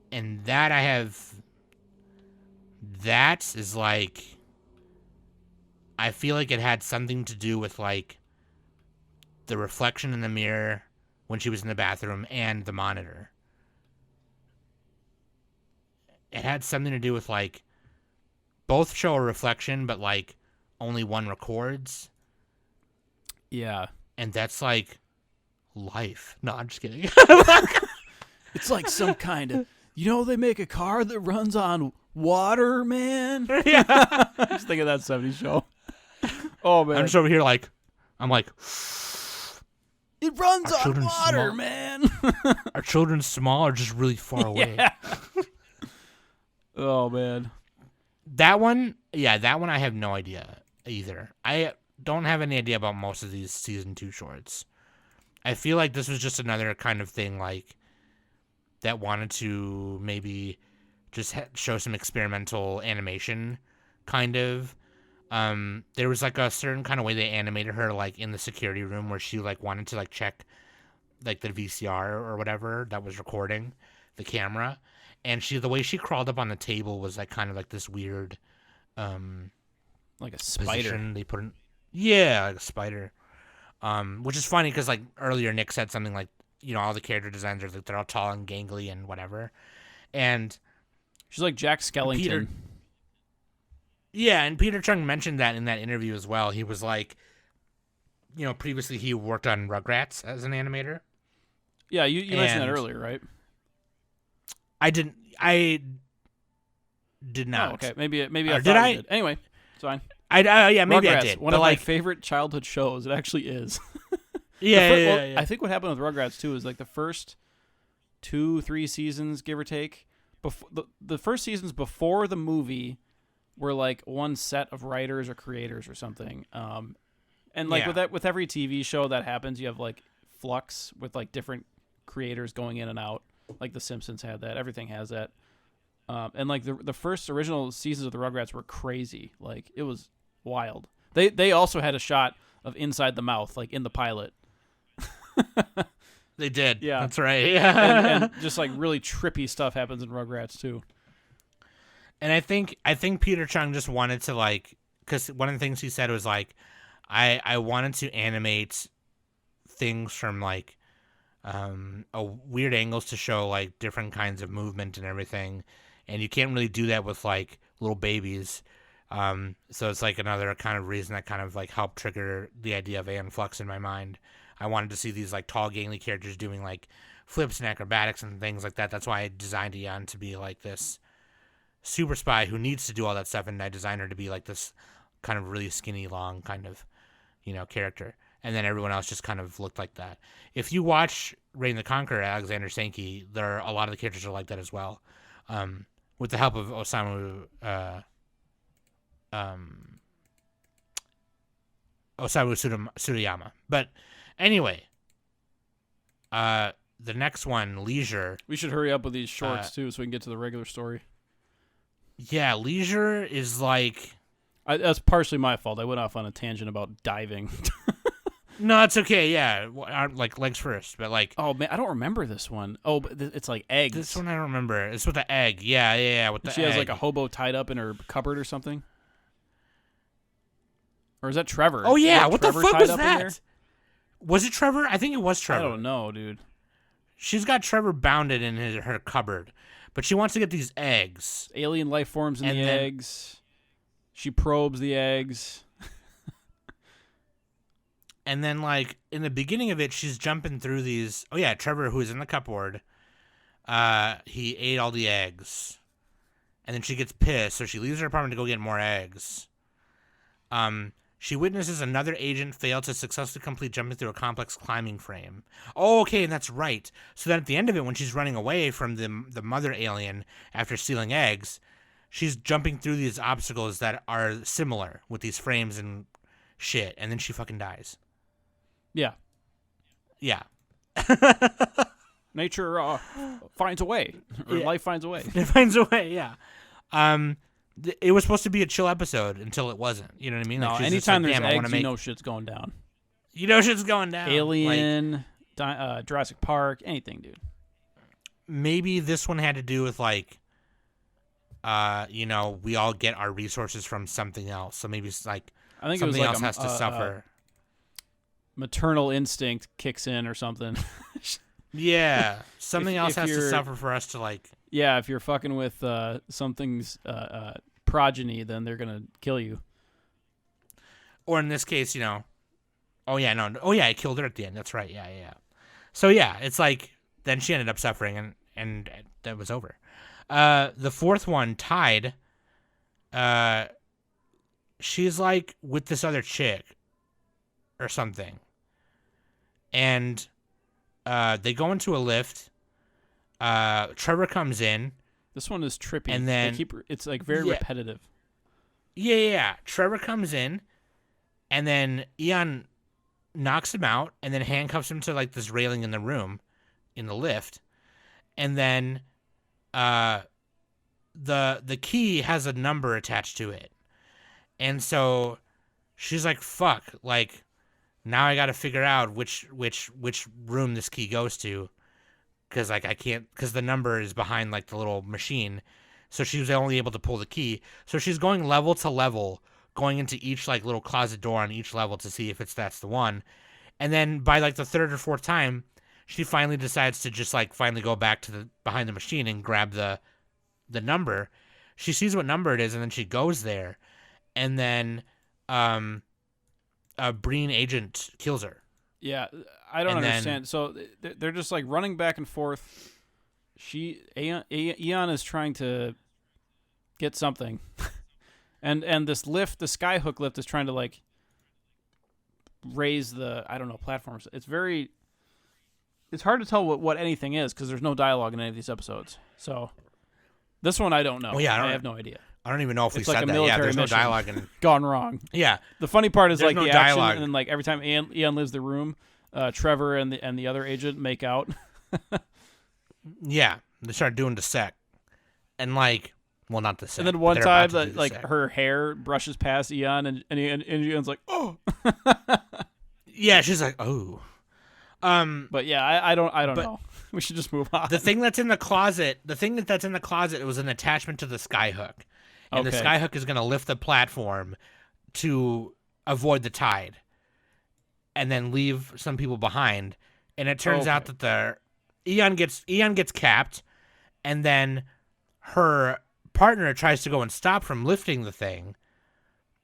And that is like, I feel like it had something to do with like the reflection in the mirror when she was in the bathroom and the monitor. It had something to do with like both show a reflection, but like only one records. Yeah. And that's like life. No, I'm just kidding. It's like some kind of, they make a car that runs on water, man. Yeah. Just think of that 70s show. Oh, man. I'm just over here like, I'm like, it runs Our on children's water, small. man. are children small or just really far away? Yeah. Oh, man. That one I have no idea either. I don't have any idea about most of these season 2 shorts. I feel like this was just another kind of thing like that wanted to maybe just show some experimental animation kind of. There was like a certain kind of way they animated her like in the security room where she like wanted to like check like the VCR or whatever that was recording the camera. And the way she crawled up on the table was like kind of like this weird, like a spider. Position they put in. Yeah, like a spider. Which is funny because like earlier Nick said something like, all the character designs are like they're all tall and gangly and whatever, and she's like Jack Skellington. And Peter Chung mentioned that in that interview as well. He was like, previously he worked on Rugrats as an animator. Yeah, you mentioned that earlier, right? I did not. Oh, okay. Maybe I did thought I? you did. Anyway, it's fine. Maybe Rugrats, I did. One of my favorite childhood shows. It actually is. Yeah. I think what happened with Rugrats too is like the first 2-3 seasons, give or take, before the first seasons before the movie were like one set of writers or creators or something. And like with every TV show that happens, you have like flux with like different creators going in and out. Like The Simpsons had that. Everything has that. And like the first original seasons of the Rugrats were crazy. Like it was wild. They also had a shot of inside the mouth, like in the pilot. They did. Yeah, that's right. Yeah, and just like really trippy stuff happens in Rugrats too. And I think Peter Chung just wanted to like, because one of the things he said was like, I wanted to animate things from like weird angles to show like different kinds of movement and everything, and you can't really do that with like little babies. So it's like another kind of reason that kind of like helped trigger the idea of Aeon Flux in my mind. I wanted to see these like tall, gangly characters doing like flips and acrobatics and things like that. That's why I designed Aeon to be like this super spy who needs to do all that stuff, and I designed her to be like this kind of really skinny, long kind of, character. And then everyone else just kind of looked like that. If you watch Reign the Conqueror, Alexander Sankey, a lot of the characters are like that as well. With the help of Osamu Tsuruyama. But anyway, the next one, Leisure. We should hurry up with these shorts too, so we can get to the regular story. Yeah, Leisure is like... That's partially my fault. I went off on a tangent about diving. No, it's okay. Yeah, like legs first, but like. Oh man, I don't remember this one. Oh, but it's like eggs. This one I don't remember. It's with the egg. Yeah. With the She egg. has like a hobo tied up in her cupboard or something. Or is that Trevor? Oh yeah, Is what Trevor the fuck tied was up in there? that? Was it Trevor? I think it was Trevor. I don't know, dude. She's got Trevor bounded in her cupboard, but she wants to get these eggs. Alien life forms in And the then- eggs. She probes the eggs. And then, like, in the beginning of it, she's jumping through these. Oh yeah, Trevor, who is in the cupboard, he ate all the eggs, and then she gets pissed, so she leaves her apartment to go get more eggs. She witnesses another agent fail to successfully complete jumping through a complex climbing frame. Oh, okay, and that's right. So then at the end of it, when she's running away from the mother alien after stealing eggs, she's jumping through these obstacles that are similar with these frames and shit, and then she fucking dies. Yeah. Yeah. Nature finds a way. Or Yeah. life finds a way. It finds a way, yeah. It was supposed to be a chill episode until it wasn't. You know what I mean? No, Like, she's just anytime like, there's "Damn, I wanna eggs, make... you know shit's going down. You know shit's going down. Like, Alien, Jurassic Park, anything, dude. maybe this one had to do with, like, we all get our resources from something else. So maybe it's like I think it was something like else has to suffer. Maternal instinct kicks in or something. Yeah. Something else if has to you're- suffer for us to, like... Yeah, if you're fucking with something's progeny, then they're gonna kill you. Or in this case, oh yeah, no, oh yeah, I killed her at the end. That's right, yeah. So yeah, it's like then she ended up suffering, and that was over. The fourth one, Tied. She's like with this other chick, or something, and they go into a lift. Trevor comes in. This one is trippy. And then- It's like very Yeah. repetitive. Yeah. Trevor comes in, and then Aeon knocks him out, and then handcuffs him to like this railing in the room, in the lift, and then the key has a number attached to it, and so she's like, "Fuck!" Like now I got to figure out which room this key goes to, because like I can't, because the number is behind like the little machine. So she was only able to pull the key. So she's going level to level, going into each like little closet door on each level to see if that's the one. And then by like the third or fourth time, she finally decides to just like finally go back to the behind the machine and grab the number. She sees what number it is, and then she goes there, and then a Breen agent kills her. Yeah, I don't And then- understand. So they're just like running back and forth. Aeon is trying to get something, and this lift, the skyhook lift, is trying to like raise the platforms. It's hard to tell what anything is because there's no dialogue in any of these episodes. So this one I don't know. Oh, yeah, I have no idea. I don't even know if we It's like said a that. Yeah, military there's no mission. dialogue in. Gone wrong. Yeah, The funny part is There's like no the action, dialogue. and then like every time Aeon leaves the room, Trevor and the other agent make out. yeah. They start doing the sec, and like, well, not the sec. And then but one they're time, about to do that the like sec. her hair brushes past Aeon, and Aeon's like, "Oh." Yeah, she's like, oh. But yeah, I don't But- know. We should just move on. The thing that's in the closet, it was an attachment to the skyhook. And the Okay. skyhook is going to lift the platform to avoid the tide and then leave some people behind. And it turns out Okay. that Aeon gets capped, and then her partner tries to go and stop from lifting the thing,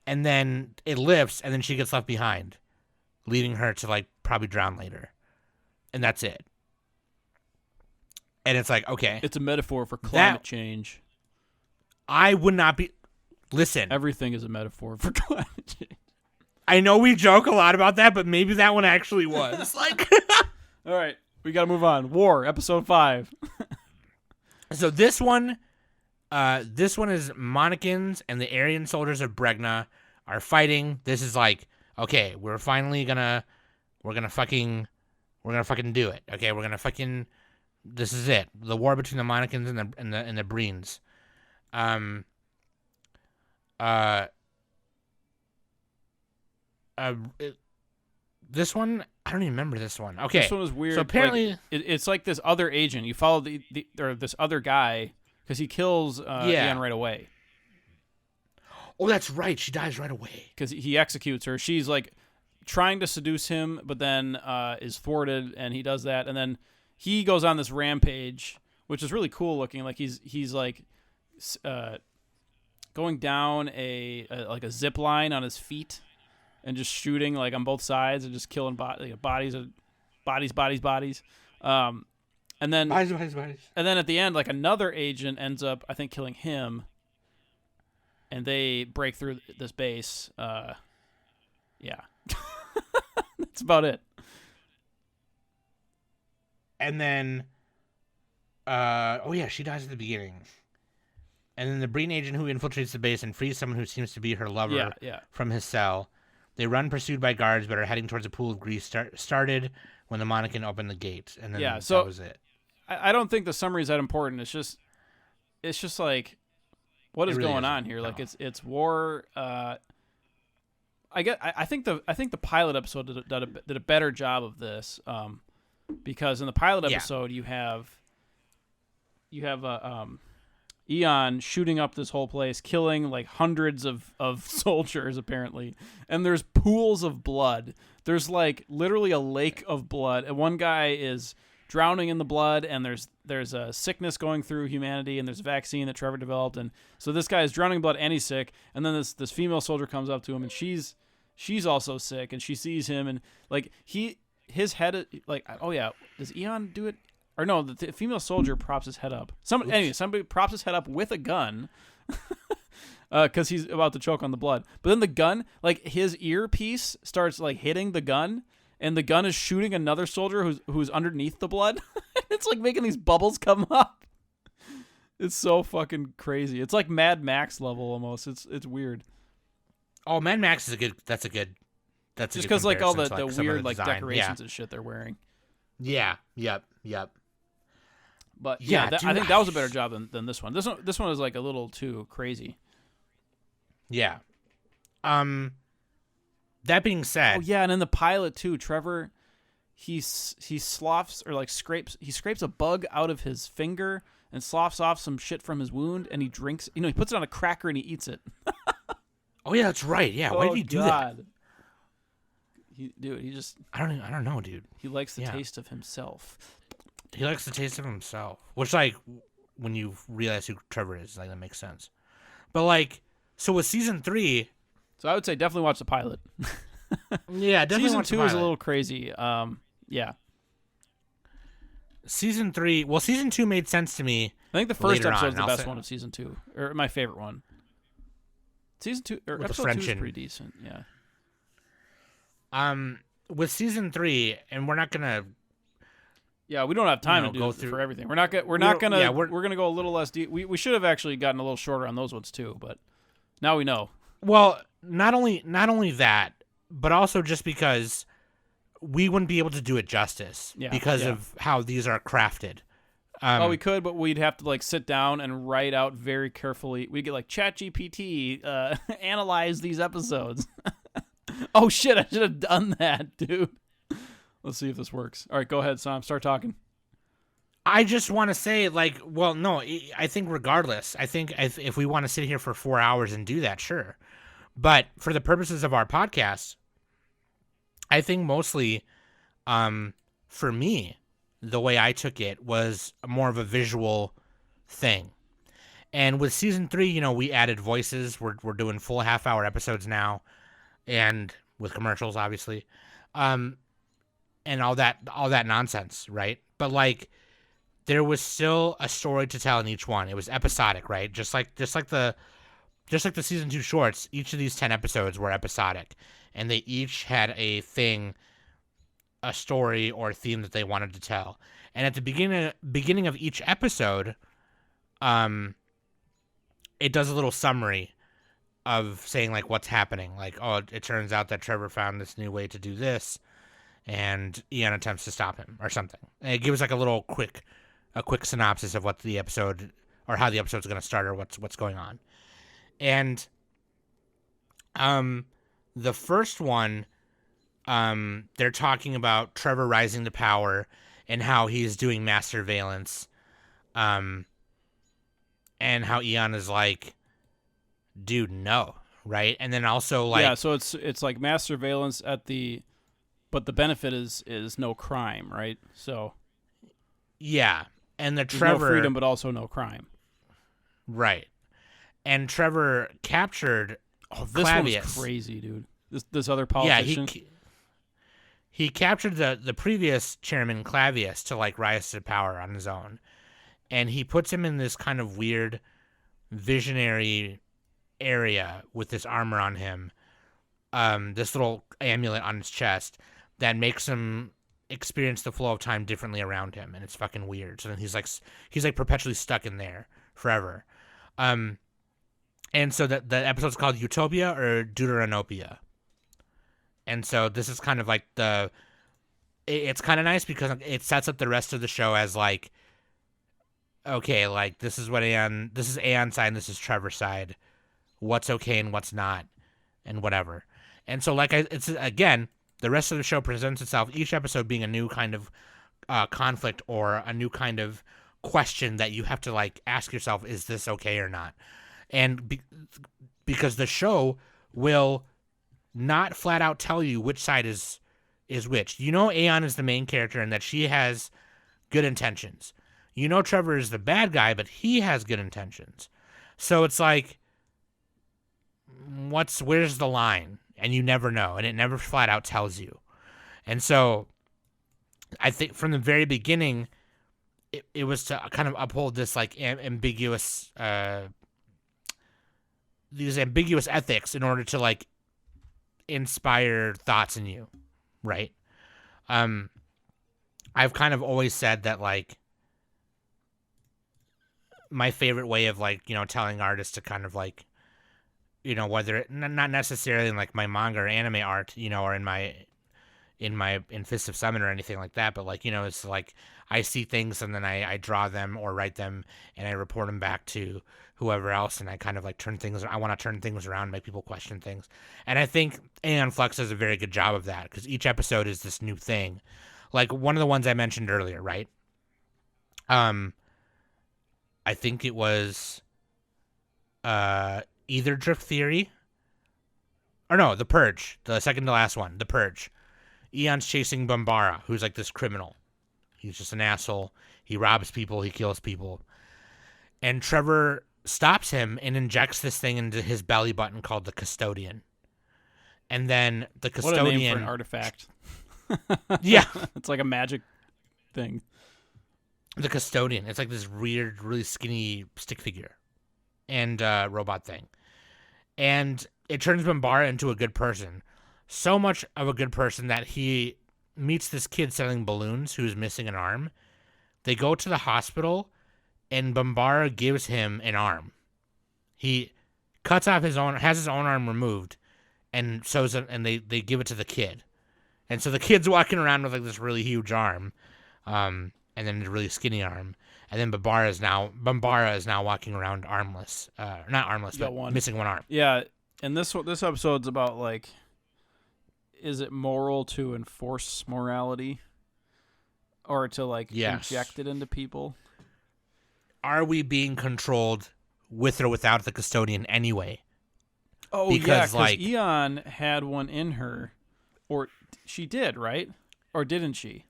and then it lifts, and then she gets left behind, leaving her to like probably drown later. And that's it. And it's like, okay, It's a metaphor for climate change. I would not be. Listen, Everything is a metaphor for climate change. I know we joke a lot about that, but maybe that one actually was. Like, All right, we got to move on. War, episode 5. so this one is Monicans and the Aryan soldiers of Bregna are fighting. This is like, okay, we're gonna fucking do it. Okay, this is it. The war between the Monicans and the Breens. this one, I don't even remember this one. Okay. This one was weird. So apparently, like, it's like this other agent. You follow or this other guy because he kills Aeon right away. Oh, that's right. She dies right away because he executes her. She's like trying to seduce him, but then is thwarted, and he does that, and then he goes on this rampage, which is really cool looking. Like he's like going down a zip line on his feet, and just shooting like on both sides and just killing bodies. And then and then at the end, like another agent ends up, I think, killing him, and they break through this base. Yeah, that's about it. And then, she dies at the beginning. And then the Breen agent who infiltrates the base and frees someone who seems to be her lover from his cell. They run pursued by guards, but are heading towards a pool of grease started when the Monican opened the gate. And then that was it. I don't think the summary is that important. It's just like, what is really going on here? No. Like it's war. I think the pilot episode did a better job of this, because in the pilot episode you have Aeon shooting up this whole place, killing like hundreds of soldiers apparently, and there's pools of blood. There's like literally a lake of blood, and one guy is drowning in the blood, and there's a sickness going through humanity, and there's a vaccine that Trevor developed, and so this guy is drowning in blood and he's sick, and then this female soldier comes up to him, and she's also sick, and she sees him, and like his head, like, oh yeah, does Aeon do it? Or no, the female soldier props his head up. Somebody props his head up with a gun, because he's about to choke on the blood. But then the gun, like his earpiece starts like hitting the gun, and the gun is shooting another soldier who's underneath the blood. It's like making these bubbles come up. It's so fucking crazy. It's like Mad Max level almost. It's weird. Oh, Mad Max is That's a good. Just because like all the weird like decorations and shit they're wearing. Yeah. Yep. But I think that was a better job than this one. This one is like a little too crazy. Yeah. That being said, oh yeah, and in the pilot too, Trevor, he sloughs or like scrapes a bug out of his finger and sloughs off some shit from his wound, and he drinks. He puts it on a cracker and he eats it. Oh yeah, that's right. Yeah, why did he do that? He just I don't know, dude. He likes the taste of himself. He likes the taste of himself, which, like, when you realize who Trevor is, like, that makes sense. But, like, so with season 3... So I would say definitely watch the pilot. Yeah, definitely watch the pilot. Season 2 is a little crazy. Yeah. Season 3... Well, season 2 made sense to me. I think the first episode is the best one of season 2. Or my favorite one. Season 2... Or episode 2 is pretty decent, yeah. With season 3, and we're not going to... Yeah, we don't have time to do for everything. We're gonna go a little less deep. We should have actually gotten a little shorter on those ones too, but now we know. Well, not only that, but also just because we wouldn't be able to do it justice because of how these are crafted. We could, but we'd have to like sit down and write out very carefully. We'd get like ChatGPT analyze these episodes. Oh shit! I should have done that, dude. Let's see if this works. All right, go ahead, Sam. Start talking. I just want to say, like, well, no, I think regardless, I think if we want to sit here for 4 hours and do that, sure. But for the purposes of our podcast, I think mostly, for me, the way I took it was more of a visual thing. And with season 3, we added voices. We're doing full half-hour episodes now, and with commercials, obviously. And all that nonsense, right? But like, there was still a story to tell in each one. It was episodic, right? Just like the season 2 shorts. Each of these 10 episodes were episodic, and they each had a story or a theme that they wanted to tell. And at the beginning of each episode, it does a little summary of saying like what's happening. Like, oh, it turns out that Trevor found this new way to do this, and Aeon attempts to stop him or something. And it gives like a quick synopsis of what the episode or how the episode's going to start or what's going on. And the first one, they're talking about Trevor rising to power and how he's doing mass surveillance, and how Aeon is like, dude, no, right? And then also like, yeah, so it's like mass surveillance but the benefit is no crime, right? So yeah, and the there's Trevor no freedom, but also no crime. right, and Trevor captured This Clavius. one's crazy, dude. This other Yeah, politician. he captured the previous chairman Clavius to like rise to power on his own, and he puts him in this kind of weird visionary area with this armor on him, this little amulet on his chest that makes him experience the flow of time differently around him, and it's fucking weird. So then he's like perpetually stuck in there forever. And so the episode's called Utopia or Deuteranopia. And so this is kind of like it's kind of nice because it sets up the rest of the show as like, okay, like this is Aeon's side and this is Trevor's side. What's okay and what's not, and whatever. And so like it's again, the rest of the show presents itself, each episode being a new kind of conflict or a new kind of question that you have to like ask yourself, is this okay or not? And because the show will not flat out tell you which side is which. You know Aeon is the main character and that she has good intentions. You know Trevor is the bad guy, but he has good intentions. So it's like, where's the line? And you never know, and it never flat out tells you. And so I think from the very beginning, it was to kind of uphold this like ambiguous these ambiguous ethics in order to like inspire thoughts in you, right? I've kind of always said that like my favorite way of like, you know, telling artists to kind of like, you know, whether not necessarily in like my manga or anime art, you know, or in Fist of Summon or anything like that, but like, you know, it's like I see things and then I draw them or write them and I report them back to whoever else, and I kind of like I want to turn things around, make people question things. And I think Aeon Flux does a very good job of that because each episode is this new thing. Like one of the ones I mentioned earlier, right? I think it was either Drift Theory or no, The Purge, the second to last one, The Purge. Eon's chasing Bambara, who's like this criminal. He's just an asshole. He robs people, he kills people. And Trevor stops him and injects this thing into his belly button called the Custodian. And then the Custodian... What a name for an artifact. Yeah. It's like a magic thing. The Custodian. It's like this weird, really skinny stick figure and robot thing. And it turns Bambara into a good person. So much of a good person that he meets this kid selling balloons who's missing an arm. They go to the hospital, and Bambara gives him an arm. He cuts off has his own arm removed, and sews it, and they give it to the kid. And so the kid's walking around with like this really huge arm, and then a really skinny arm. And then Bambara is now walking around armless. Not armless, but missing one arm. Yeah, and this episode's about like, is it moral to enforce morality or to like inject it into people? Are we being controlled with or without the Custodian anyway? Oh, because like Aeon had one in her, or she did, right? Or didn't she?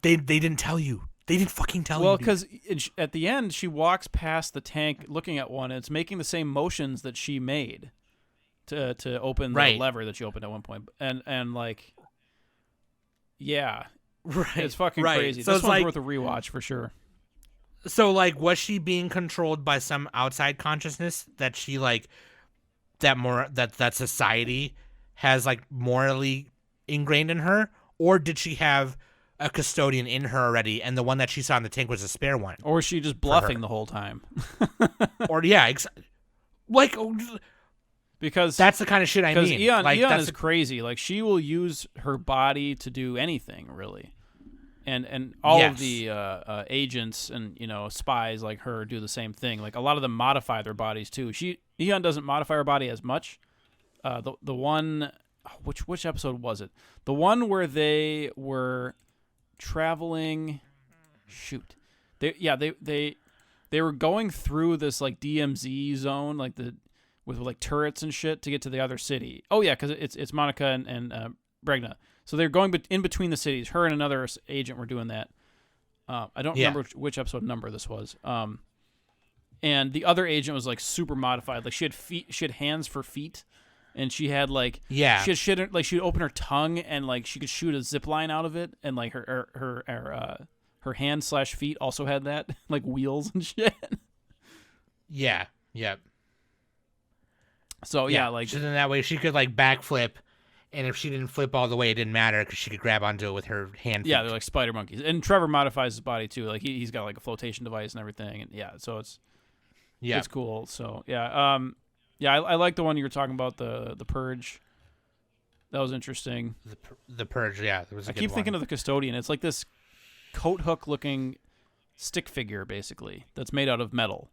They didn't tell you. They didn't fucking tell you. Well, because at the end she walks past the tank looking at one, and it's making the same motions that she made to open the lever that she opened at one point, and like, yeah, right, it's fucking crazy. So this it's one's like, worth a rewatch for sure. So like, was she being controlled by some outside consciousness that she like that society has like morally ingrained in her, or did she have a Custodian in her already, and the one that she saw in the tank was a spare one? Or was she just bluffing the whole time? Or yeah, like, because that's the kind of shit I mean. Aeon, like, Aeon is crazy. Like, she will use her body to do anything, really. And all of the agents and, you know, spies like her do the same thing. Like, a lot of them modify their bodies too. Aeon doesn't modify her body as much. The one which episode was it? The one where they were traveling. Shoot, they were going through this like DMZ zone, like with like turrets and shit to get to the other city. Oh yeah, because it's Monica and Bregna. So they're going in between the cities. Her and another agent were doing that. I don't remember which episode number this was. And the other agent was like super modified. Like she had hands for feet, and she had like she had shit, like she'd open her tongue and like she could shoot a zip line out of it, and like her hands / feet also had that like wheels and shit. Yeah. Yep. So like so then that way she could like backflip, and if she didn't flip all the way, it didn't matter because she could grab onto it with her hand. Yeah, they're like spider monkeys. And Trevor modifies his body too. Like he's got like a flotation device and everything. And so it's cool. So I like the one you were talking about, the Purge. That was interesting. The Purge, yeah. There was I keep thinking of the Custodian. It's like this coat hook looking stick figure basically that's made out of metal.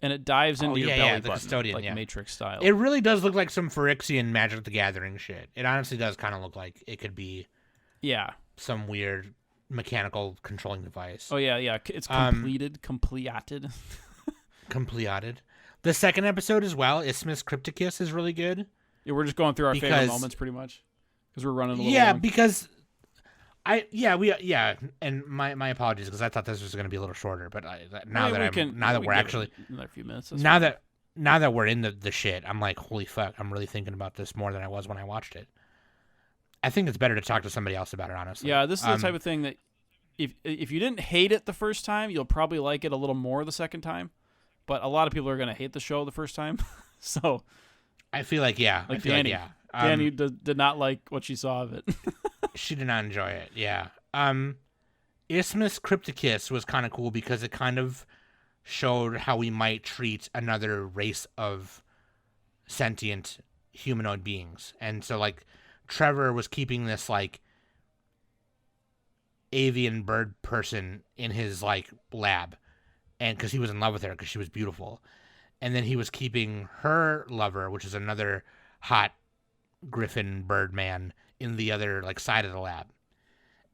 And it dives into your belly button, Custodian, like Matrix style. It really does look like some Phyrexian Magic the Gathering shit. It honestly does kind of look like it could be some weird mechanical controlling device. Oh, yeah. It's completed. Completed. The second episode as well, Isthmus Crypticus, is really good. Yeah, we're just going through our favorite moments pretty much because we're running a little long. Because... and my apologies because I thought this was going to be a little shorter, but now that we're actually another few minutes. Now that we're in the shit, I'm like, holy fuck, I'm really thinking about this more than I was when I watched it. I think it's better to talk to somebody else about it, honestly. Yeah, this is the type of thing that if you didn't hate it the first time, you'll probably like it a little more the second time. But a lot of people are going to hate the show the first time, so I feel like Danny did not like what she saw of it. She did not enjoy it, yeah. Isthmus Crypticus was kind of cool because it kind of showed how we might treat another race of sentient humanoid beings. And so, like, Trevor was keeping this, like, avian bird person in his, like, lab. And because he was in love with her because she was beautiful. And then he was keeping her lover, which is another hot griffin bird man, in the other like side of the lab.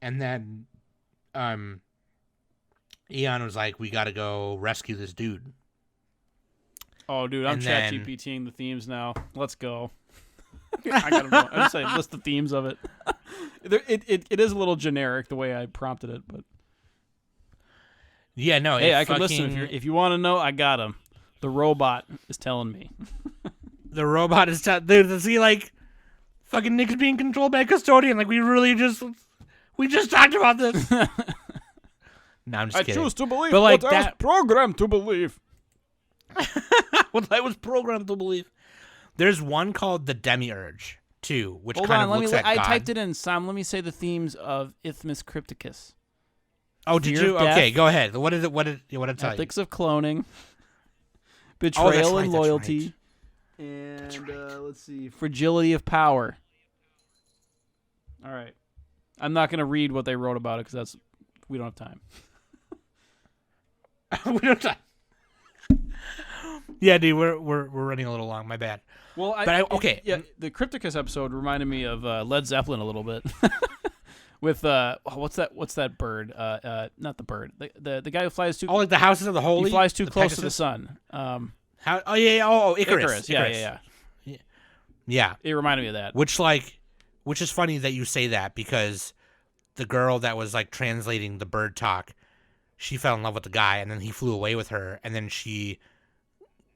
And then Aeon was like, we gotta go rescue this dude. Oh dude, I'm chat GPTing the themes now. Let's go. I gotta know. I just say list the themes of it. It is a little generic the way I prompted it, but yeah, no. Hey, I can listen if you want to know. I got him. The robot is telling me. The robot is dude. Is he like fucking Nick's being controlled by a custodian? Like we just talked about this. No, I'm just kidding. I choose to believe but like what I was programmed to believe. What I was programmed to believe. There's one called the Demiurge too, which Hold kind on, of looks at God. I typed it in, Sam. Let me say the themes of Isthmus Crypticus. Oh, did you? Okay, go ahead. What is it? What did it tell you? Ethics of cloning, betrayal and loyalty, and let's see, fragility of power. All right, I'm not going to read what they wrote about it because we don't have time. We don't have time. Yeah, dude, we're running a little long. My bad. Well, okay. Yeah, the Crypticus episode reminded me of Led Zeppelin a little bit. With what's that bird? Not the bird. The guy who flies too. Oh, like the Houses of the Holy. He flies too close to the sun. Icarus. Yeah. It reminded me of that. Which is funny that you say that because the girl that was like translating the bird talk, she fell in love with the guy and then he flew away with her and then she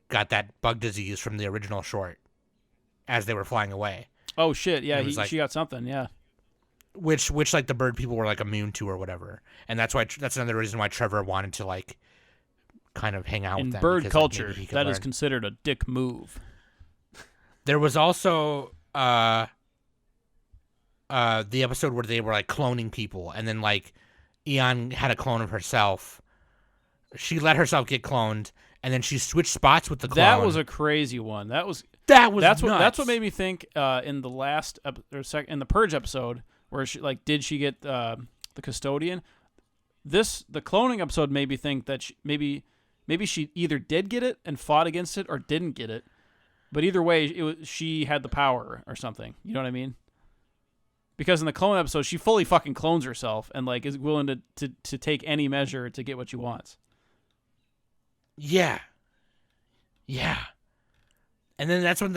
got that bug disease from the original short as they were flying away. Oh shit! Yeah, she got something. Yeah. Which like the bird people were like immune to or whatever, and that's another reason why Trevor wanted to like kind of hang out with them. In bird culture, that is considered a dick move. There was also the episode where they were like cloning people, and then like Aeon had a clone of herself. She let herself get cloned, and then she switched spots with the clone. That was a crazy one. That's nuts. what made me think in the last in the Purge episode. Where did she get the custodian? The cloning episode made me think that maybe she either did get it and fought against it or didn't get it. But either way, she had the power or something. You know what I mean? Because in the clone episode, she fully fucking clones herself and like is willing to take any measure to get what she wants. Yeah. And then that's when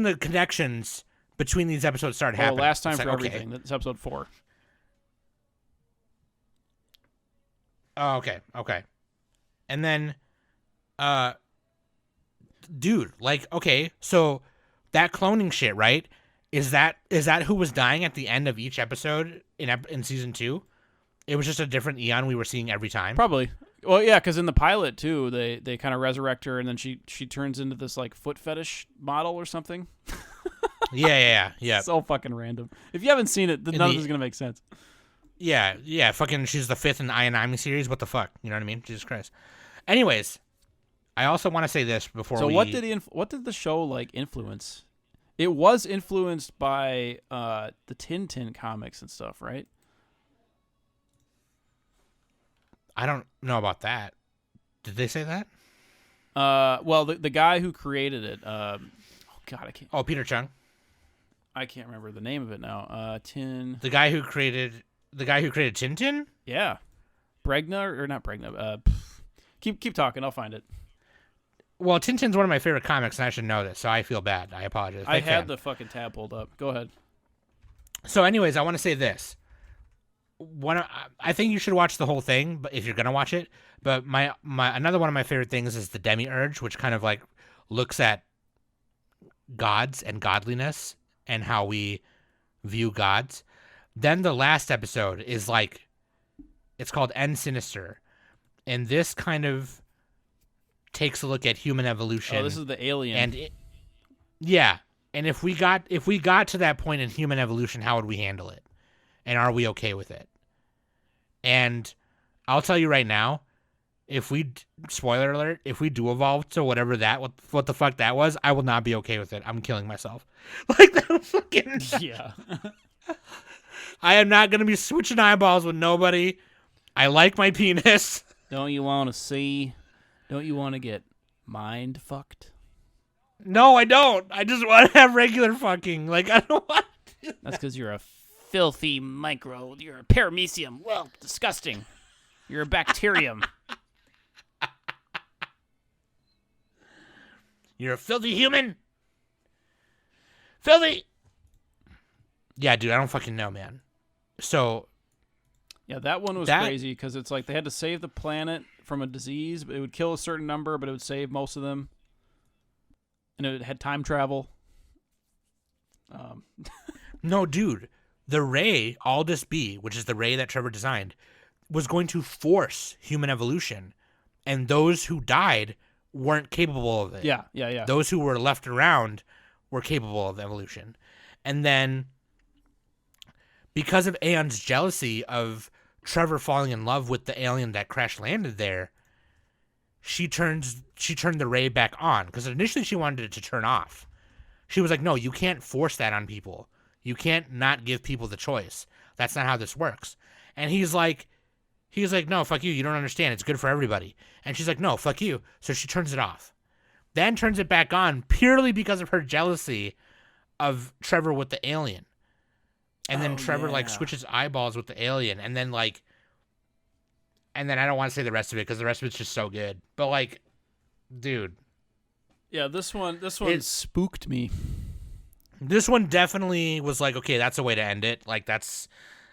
the connections between these episodes start happening. Last time it's for like, everything. Okay. That's episode 4. Oh, okay. And then, dude, like, okay, so that cloning shit, right? Is that who was dying at the end of each episode in season 2? It was just a different Aeon we were seeing every time. Probably. Well, yeah, because in the pilot too, they kind of resurrect her, and then she turns into this like foot fetish model or something. Yeah. So fucking random. If you haven't seen it, then none of this is gonna make sense. Yeah. Fucking, she's the 5th in the Ayanami series. What the fuck? You know what I mean? Jesus Christ. Anyways, I also want to say this before. So what did the show like influence? It was influenced by the Tintin comics and stuff, right? I don't know about that. Did they say that? Well, the guy who created it. Oh God, I can't. Oh, Peter Chung. I can't remember the name of it now. The guy who created Tintin. Yeah, Bregna or not Bregna. Keep talking. I'll find it. Well, Tintin's one of my favorite comics, and I should know this, so I feel bad. I apologize. I had the fucking tab pulled up. Go ahead. So, anyways, I want to say this. I think you should watch the whole thing, but if you're gonna watch it. But my another one of my favorite things is the Demiurge, which kind of like looks at gods and godliness and how we view gods. Then the last episode is like, it's called End Sinister, and this kind of takes a look at human evolution. Oh, this is the alien. And yeah, and if we got to that point in human evolution, how would we handle it? And are we okay with it? And I'll tell you right now, spoiler alert, if we do evolve to what the fuck that was, I will not be okay with it. I'm killing myself. Like, that fucking... Yeah. I am not going to be switching eyeballs with nobody. I like my penis. Don't you want to see? Don't you want to get mind fucked? No, I don't. I just want to have regular fucking. Like, I don't want... That's because you're a filthy micro. You're a paramecium. Well, disgusting. You're a bacterium. You're a filthy human. Filthy. Yeah, dude, I don't fucking know, man. So. Yeah, that one was crazy because it's like they had to save the planet from a disease, but it would kill a certain number, but it would save most of them. And it had time travel. No, dude. The ray, Aldous B, which is the ray that Trevor designed, was going to force human evolution. And those who died weren't capable of it. Yeah. Those who were left around were capable of evolution. And then, because of Aeon's jealousy of Trevor falling in love with the alien that crash landed there, she turned the ray back on. Because initially she wanted it to turn off. She was like, no, you can't force that on people. You can't not give people the choice. That's not how this works. And he's like, no, fuck you. You don't understand. It's good for everybody. And she's like, no, fuck you. So she turns it off. Then turns it back on purely because of her jealousy of Trevor with the alien. And then Trevor like switches eyeballs with the alien. And then I don't want to say the rest of it because the rest of it's just so good. But like, dude. Yeah, this one spooked me. This one definitely was like, okay, that's a way to end it. Like, that's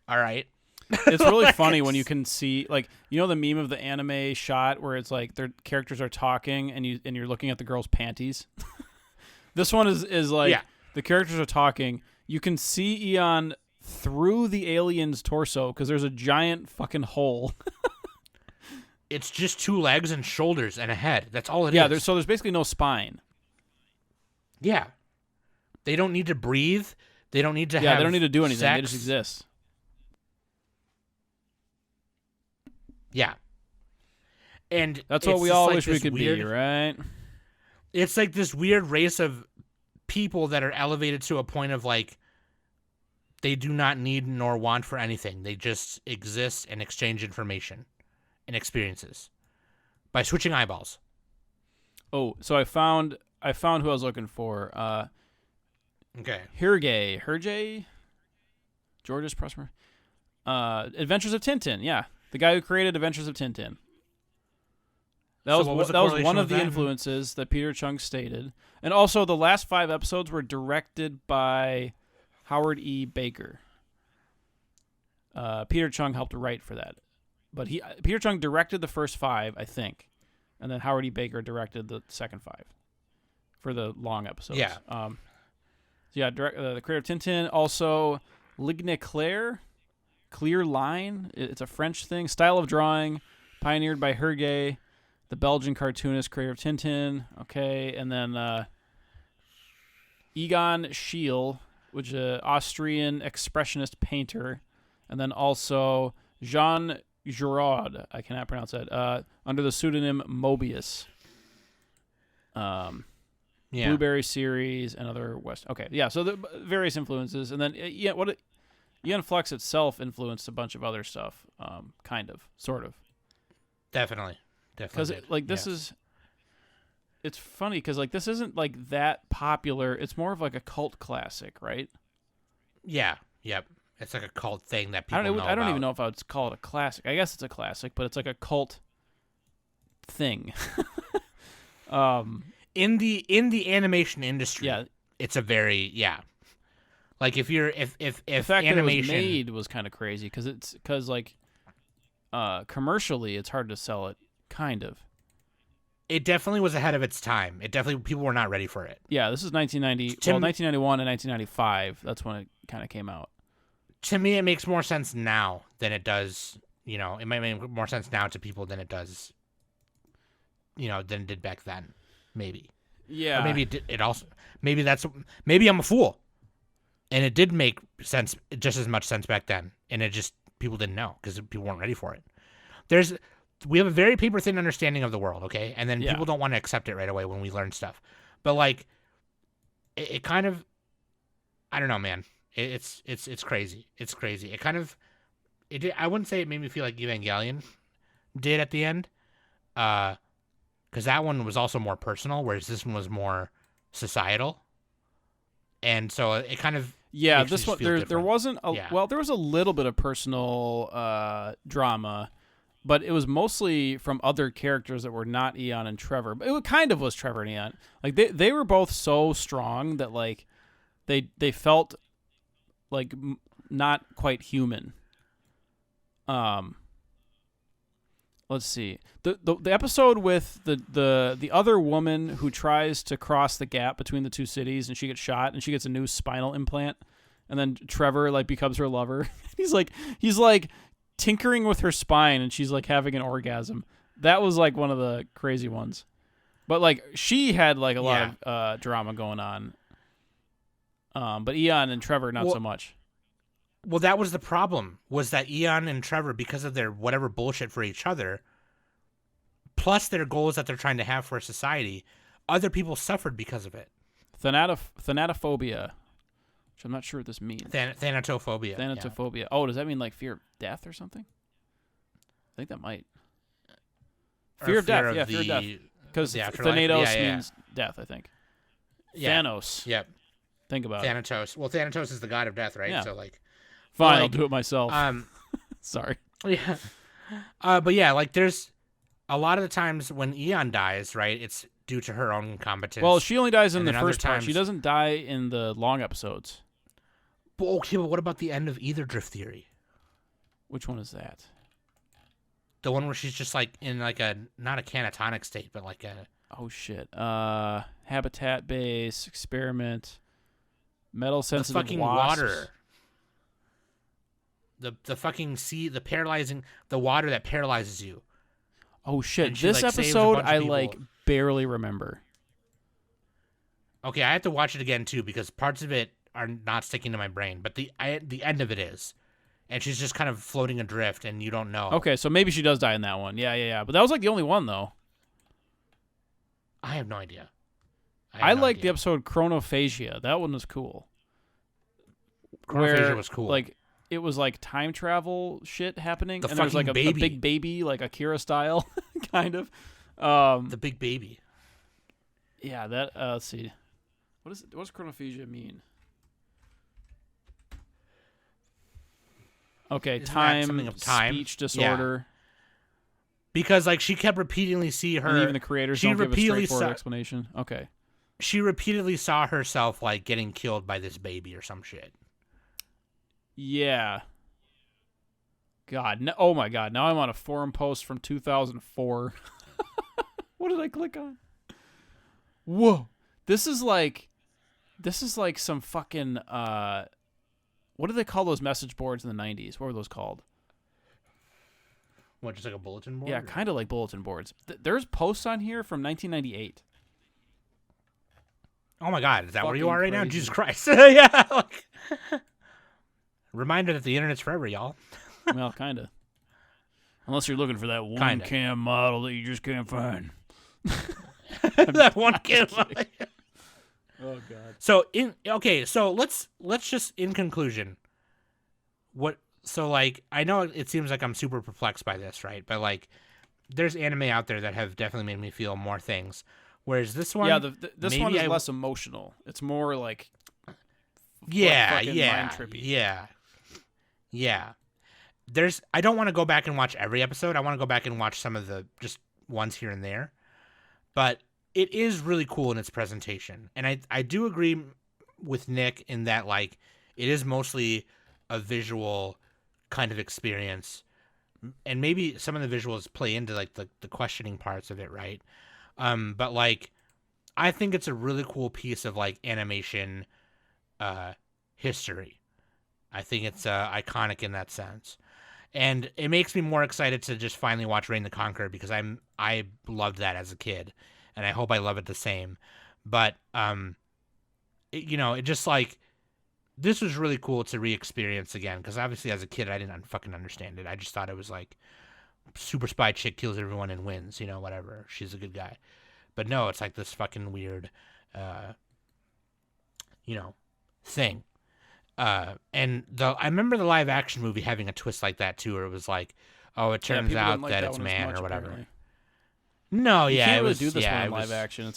all right. It's really funny when you can see, like, you know the meme of the anime shot where it's like their characters are talking and you're looking at the girl's panties. This one is like the characters are talking. You can see Aeon through the alien's torso because there's a giant fucking hole. It's just 2 legs and shoulders and a head. That's all it is. Yeah, there's basically no spine. Yeah. They don't need to breathe. They don't need to have Yeah, they don't need to do anything. sex. They just exist. Yeah. And that's what we all wish we could be, right? It's like this weird race of people that are elevated to a point of like they do not need nor want for anything. They just exist and exchange information and experiences by switching eyeballs. Oh, so I found I found who I was looking for. Okay. Hergé, Georges Prosper. Adventures of Tintin. Yeah, the guy who created Adventures of Tintin. That was one of the influences that Peter Chung stated, and also the last 5 episodes were directed by Howard E. Baker. Peter Chung helped write for that, but Peter Chung directed the first 5, I think, and then Howard E. Baker directed the second 5 for the long episodes. Yeah. The creator of Tintin, also Ligne Claire, Clear Line. It's a French thing. Style of drawing pioneered by Hergé, the Belgian cartoonist, creator of Tintin. Okay, and then Egon Schiele, which is an Austrian expressionist painter, and then also Jean Giraud, I cannot pronounce that, under the pseudonym Mobius. Blueberry series and other West. Okay, yeah, so the various influences, and then Aeon Flux itself influenced a bunch of other stuff, kind of, sort of. Definitely. Because it's funny because like this isn't like that popular. It's more of like a cult classic, right? Yeah. Yep. It's like a cult thing that people know I don't about. even know if I would call it a classic. I guess it's a classic, but it's like a cult thing. In the animation industry, yeah, it's a very Like if the fact animation that it was made was kind of crazy because like commercially it's hard to sell it, kind of. It definitely was ahead of its time. People were not ready for it. Yeah, this is 1991 and 1995. That's when it kind of came out. To me, it makes more sense now than it does. You know, it might make more sense now to people than it does. You know, than it did back then. Maybe. Yeah. Or maybe it also. Maybe I'm a fool, and it did make sense, just as much sense back then, and it just people didn't know because people weren't ready for it. We have a very paper thin understanding of the world, okay, and then people don't want to accept it right away when we learn stuff. But like, it kind of, I don't know, man. It's crazy. It's crazy. It kind of, I wouldn't say it made me feel like Evangelion did at the end, because that one was also more personal, whereas this one was more societal, and so it kind of this one there wasn't there was a little bit of personal drama, but it was mostly from other characters that were not Aeon and Trevor. But it kind of was Trevor and Aeon. Like they were both so strong that like they felt like not quite human. Let's see. The episode with the other woman who tries to cross the gap between the two cities and she gets shot and she gets a new spinal implant, and then Trevor like becomes her lover. he's like tinkering with her spine and she's like having an orgasm. That was like one of the crazy ones. But like she had like a lot of drama going on. But Aeon and Trevor not so much. Well, that was the problem, was that Aeon and Trevor, because of their whatever bullshit for each other, plus their goals that they're trying to have for society, other people suffered because of it. Thanatophobia, which I'm not sure what this means. Thanatophobia. Thanatophobia. Yeah. Oh, does that mean like fear of death or something? I think that might. Fear of death. Fear of death. Because Thanatos means death, I think. Yeah. Thanos. Yep. Think about Thanatos. Well, Thanatos is the god of death, right? Yeah. So like. Fine, I'll do it myself. Sorry. Yeah. But yeah, like there's a lot of the times when Aeon dies, right? It's due to her own incompetence. Well, she only dies in the first part. She doesn't die in the long episodes. But okay, but what about the end of Ether Drift Theory? Which one is that? The one where she's just like in like not a catatonic state, but like a. Oh shit. Habitat base experiment. Metal sensitive fucking wasps. Water. The fucking the water that paralyzes you. Oh shit! And she, this like, episode I like barely remember. Okay, I have to watch it again too because parts of it are not sticking to my brain, but the end of it is, and she's just kind of floating adrift, and you don't know. Okay, so maybe she does die in that one. Yeah. But that was like the only one though. I have no idea. I like the episode Chronophagia. That one was cool. Chronophagia was cool. Like. It was like time travel shit happening, and there was like a big baby, like Akira style, kind of. The big baby. Yeah, that let's see. What does chronophagia mean? Okay, Isn't that something time, of time? speech disorder. Because like she kept repeatedly see her. And even the creators she don't give a repeatedly straightforward saw- explanation. Okay. She repeatedly saw herself like getting killed by this baby or some shit. Yeah. God, no, oh my God! Now I'm on a forum post from 2004. What did I click on? Whoa! This is like some fucking what do they call those message boards in the 90s? What were those called? What, just like a bulletin board? Yeah, kind of like bulletin boards. There's posts on here from 1998. Oh my God, is that where you Fucking are right now? crazy. Jesus Christ! Yeah. Like, reminder that the internet's forever, y'all. Well, kind of. Unless you're looking for that one Kinda. cam model that you just can't find. That one kid. Oh God. So so let's just in conclusion. So like I know it seems like I'm super perplexed by this, right? But like there's anime out there that have definitely made me feel more things. Whereas this one, Yeah, this one is maybe less emotional. It's more like yeah, fucking mind trippy. yeah. I don't want to go back and watch every episode. I want to go back and watch some of the just ones here and there. But it is really cool in its presentation. And I do agree with Nick in that like it is mostly a visual kind of experience. And maybe some of the visuals play into like the questioning parts of it, right? But like I think it's a really cool piece of like animation history. I think it's iconic in that sense. And it makes me more excited to just finally watch Reign the Conqueror because I loved that as a kid, and I hope I love it the same. But it just like this was really cool to re-experience again because obviously as a kid I didn't fucking understand it. I just thought it was like super spy chick kills everyone and wins, whatever. She's a good guy. But no, it's like this fucking weird, thing. And I remember the live action movie having a twist like that too, where it was like, oh, it turns people out didn't like that that it's one as man much, or whatever. apparently. No, You yeah, can't it really was do this yeah, one it in live was, action.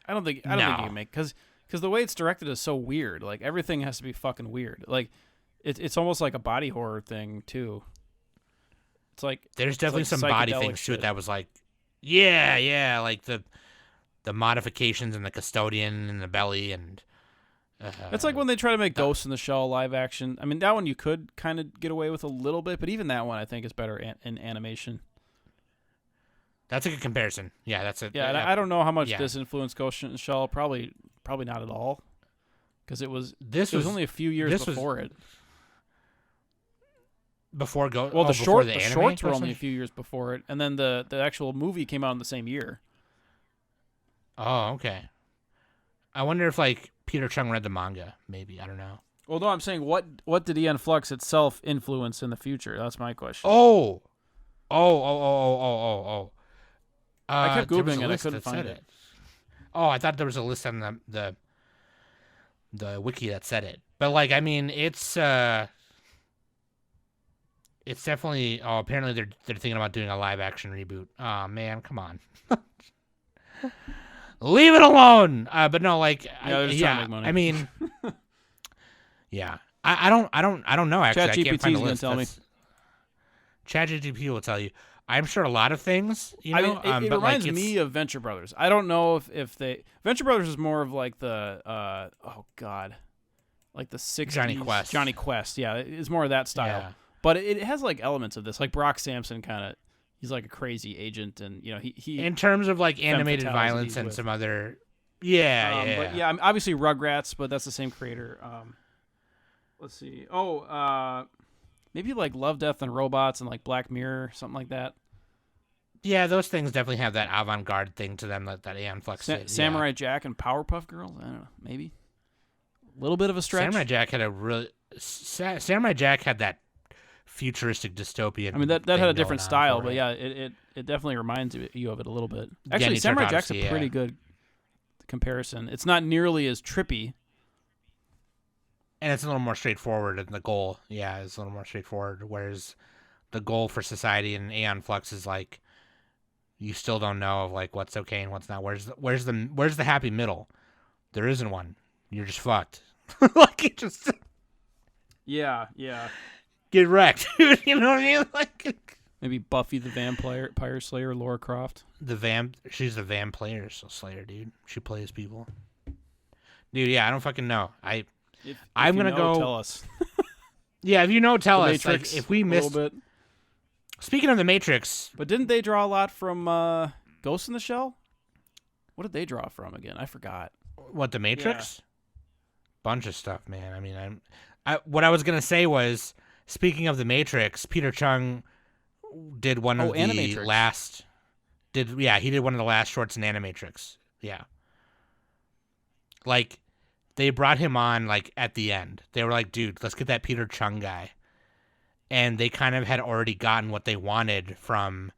I don't think you can make because the way it's directed is so weird. Like everything has to be fucking weird. Like it's almost like a body horror thing too. It's like there's definitely some body psychedelic things to it shit. that was like, yeah, like the modifications and the custodian and the belly and. It's like when they try to make Ghost in the Shell live action. I mean, that one you could kind of get away with a little bit, but even that one I think is better in animation. That's a good comparison. Yeah, that's it. Yeah, and I don't know how much yeah. this influenced Ghost in the Shell. Probably not at all, because it was only a few years before it. Before Ghost. Well, the shorts were only a few years before it, and then the actual movie came out in the same year. Oh, okay. I wonder if like Peter Chung read the manga. Maybe I don't know. Well, no, I'm saying what did Aeon Flux itself influence in the future? That's my question. Oh. I kept there was Googling a it. I list couldn't that find said it. Oh, I thought there was a list on the wiki that said it. But like, I mean, it's definitely. Oh, apparently they're thinking about doing a live action reboot. Oh man, come on. Leave it alone. But no, like, they're just trying to make money. I mean, yeah, I don't know. Actually, I can't find a ChatGPT is list. gonna tell me. ChatGPT will tell you. I'm sure a lot of things. I mean, it but reminds like, me of Venture Brothers. I don't know if they Venture Brothers is more of like the like the 60s Johnny Quest. Yeah, it's more of that style. Yeah. But it has like elements of this. Like Brock Sampson kind of. He's like a crazy agent, and he in terms of like animated fatales violence and with. some other, yeah. But yeah, obviously Rugrats, but that's the same creator. Let's see. Maybe like Love, Death, and Robots and like Black Mirror, something like that. Yeah, those things definitely have that avant-garde thing to them that Aeon Flux did. Samurai Jack and Powerpuff Girls. I don't know. Maybe a little bit of a stretch. Samurai Jack had that futuristic dystopian. I mean that had a different style, but but yeah, it definitely reminds you of it a little bit. Actually, Samurai Jack's a pretty good comparison. It's not nearly as trippy, and it's a little more straightforward. And the goal, is a little more straightforward. Whereas the goal for society in Aeon Flux is like, you still don't know of like what's okay and what's not. Where's the happy middle? There isn't one. You're just fucked. Like it just Yeah. get wrecked. You know what I mean? Like Maybe Buffy the Vampire Slayer, Laura Croft. she's the vampire slayer, dude. She plays people. Dude, yeah, I don't fucking know. I'm gonna go. Tell us. Yeah, if you know, tell The us. Matrix, Like, if we a missed. little bit. Speaking of the Matrix, But didn't they draw a lot from Ghost in the Shell? What did they draw from again? I forgot. what, the Matrix? Bunch of stuff, man. I mean, what I was gonna say was, speaking of the Matrix, Peter Chung did one of the Animatrix. last. He did one of the last shorts in Animatrix. Yeah. Like, they brought him on like at the end. They were like, dude, let's get that Peter Chung guy. And they kind of had already gotten what they wanted from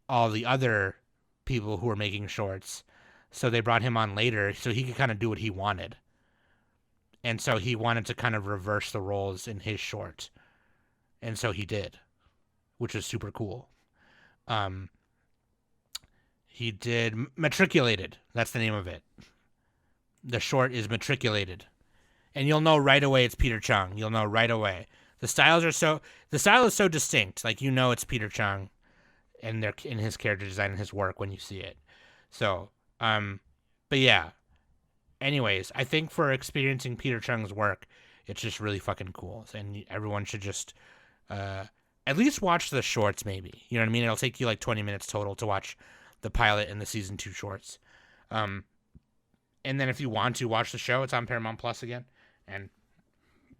all the other people who were making shorts. So they brought him on later so he could kind of do what he wanted. And so he wanted to kind of reverse the roles in his short. And so he did, which was super cool. He did Matriculated. That's the name of it. The short is Matriculated. And you'll know right away it's Peter Chung. You'll know right away. The style is so distinct. Like, you know it's Peter Chung and they're in his character design and his work when you see it. So, but yeah. Anyways, I think for experiencing Peter Chung's work, it's just really fucking cool. And everyone should just at least watch the shorts, maybe. You know what I mean? It'll take you like 20 minutes total to watch the pilot and the season 2 shorts. And then if you want to watch the show, it's on Paramount Plus again. And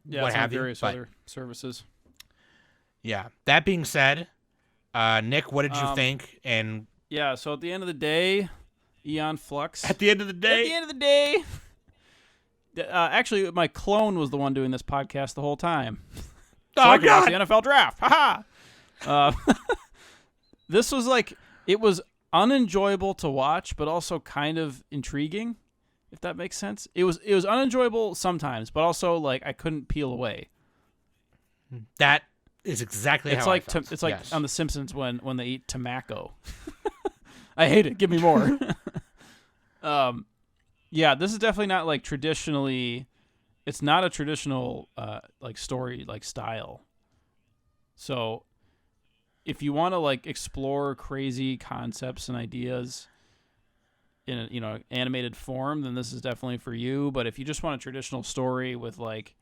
what it's on have you. various But, other services. yeah. That being said, Nick, what did you think? And Yeah, so at the end of the day, Aeon Flux. at the end of the day, Actually, my clone was the one doing this podcast the whole time. So oh I could watch god, the NFL draft. Haha. This was like, it was unenjoyable to watch, but also kind of intriguing, if that makes sense. It was unenjoyable sometimes, but also like I couldn't peel away. that is exactly It's how like I felt. it's like Yes. on The Simpsons when they eat tobacco. I hate it. Give me more. Yeah, this is definitely not like traditionally. It's not a traditional like story like style. So, if you want to like explore crazy concepts and ideas in a animated form, then this is definitely for you. But if you just want a traditional story with like,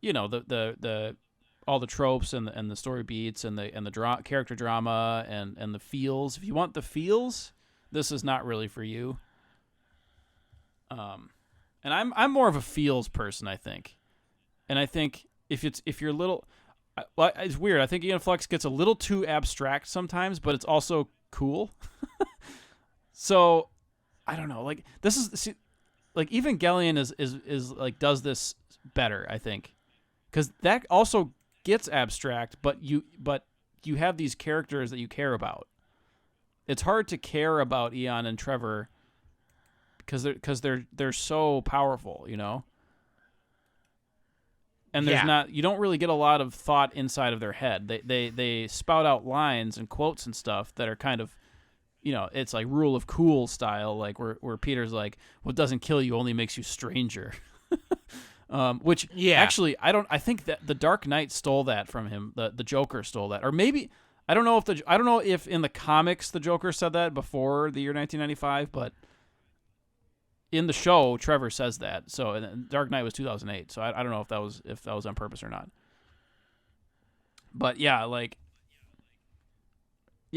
the all the tropes and the story beats and the character drama and the feels, if you want the feels, this is not really for you. And I'm more of a feels person, I think. And I think if you're little, well, it's weird. I think Aeon Flux gets a little too abstract sometimes, but it's also cool. So, I don't know. Like like Evangelion is like does this better, I think, because that also gets abstract, but you have these characters that you care about. It's hard to care about Aeon and Trevor because they're so powerful, And there's not, you don't really get a lot of thought inside of their head. They spout out lines and quotes and stuff that are kind of, it's like rule of cool style, like where Peter's like, what doesn't kill you only makes you stranger. Which actually I think that the Dark Knight stole that from him. The Joker stole that, or maybe I don't know if in the comics the Joker said that before the year 1995, but in the show Trevor says that. So and Dark Knight was 2008, so I don't know if that was on purpose or not. But yeah, like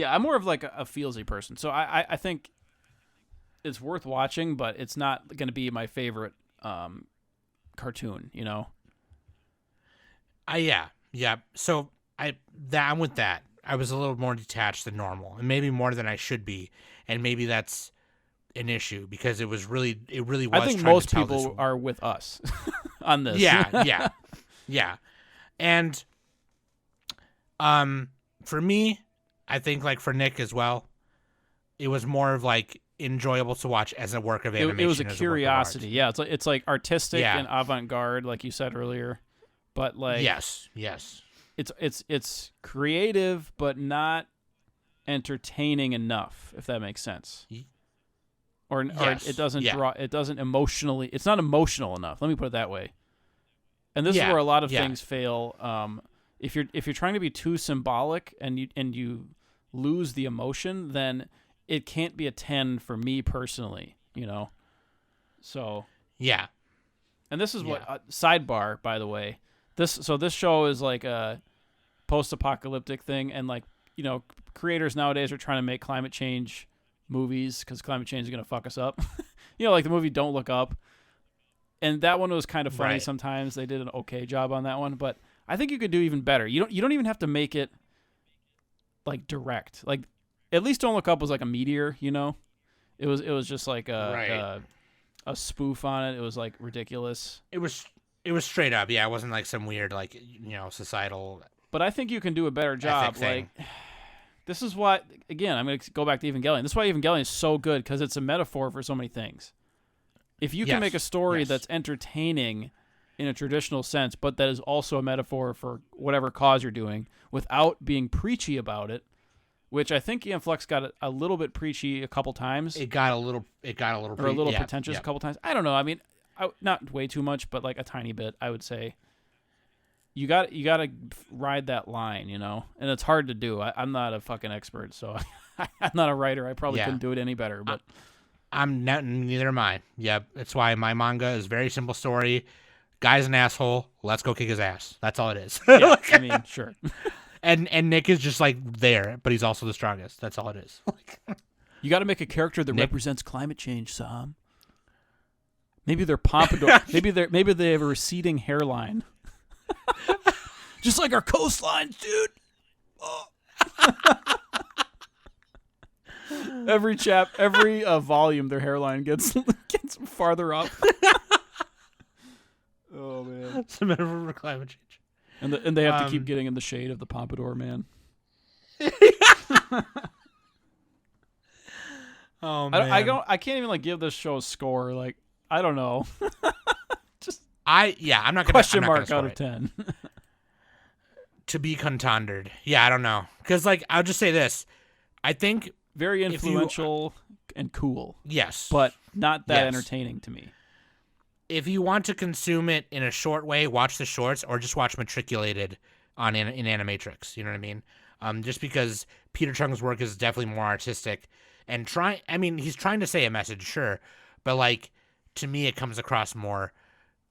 I'm more of like a feelsy person, so I think it's worth watching, but it's not going to be my favorite cartoon, Yeah. So I'm with that. I was a little more detached than normal, and maybe more than I should be, and maybe that's an issue because it really was. I think most people are with us on this. Yeah. And for me, I think like for Nick as well, it was more of like enjoyable to watch as a work of animation. It was a curiosity. Yeah, it's like artistic Yeah. and avant-garde, like you said earlier, but like yes, it's creative, but not entertaining enough, if that makes sense. Or Yes. it doesn't Yeah. draw. It doesn't emotionally. It's not emotional enough. Let me put it that way. And this is Yeah. where a lot of Yeah. things fail. If you're trying to be too symbolic and you lose the emotion, then it can't be a 10 for me personally. So. Yeah. And this is what sidebar, by the way. This show is like a post-apocalyptic thing, and like creators nowadays are trying to make climate change movies because climate change is gonna fuck us up. Like the movie Don't Look Up, and that one was kind of funny. Right. Sometimes they did an okay job on that one, but I think you could do even better. You don't even have to make it like direct. Like at least Don't Look Up was like a meteor. It was just like a spoof on it. It was like ridiculous. It was straight up. Yeah, it wasn't like some weird like societal. But I think you can do a better job. thing. Like this is why, again, I'm going to go back to Evangelion. This is why Evangelion is so good, because it's a metaphor for so many things. If you can Yes. make a story Yes. that's entertaining in a traditional sense, but that is also a metaphor for whatever cause you're doing, without being preachy about it, which I think Aeon Flux got a little bit preachy a couple times. It got a little or a little pretentious a couple times. I don't know. I mean, not way too much, but like a tiny bit, I would say. You got to ride that line, and it's hard to do. I'm not a fucking expert, so I'm not a writer. I probably couldn't do it any better. But I'm not. Neither am I. Yeah, that's why my manga is very simple story. Guy's an asshole. Let's go kick his ass. That's all it is. yeah, I mean, sure. And Nick is just like there, but he's also the strongest. That's all it is. You got to make a character that Nick. represents climate change, Sam. Maybe they're pompadour. maybe they have a receding hairline. Just like our coastlines, dude. Oh. every volume, their hairline gets farther up. Oh man, It's a metaphor for climate change. and they have to keep getting in the shade of the pompadour man. Oh man, I can't even like give this show a score. Like I don't know. I'm not gonna Question I'm not mark gonna out of score it. 10. To be contendered. Yeah, I don't know, because like I'll just say this. I think Very influential and cool, yes, but not that Yes. entertaining to me. if you want to consume it in a short way, watch the shorts or just watch Matriculated in Animatrix. You know what I mean? Just because Peter Chung's work is definitely more artistic and he's trying to say a message, sure, but like to me it comes across more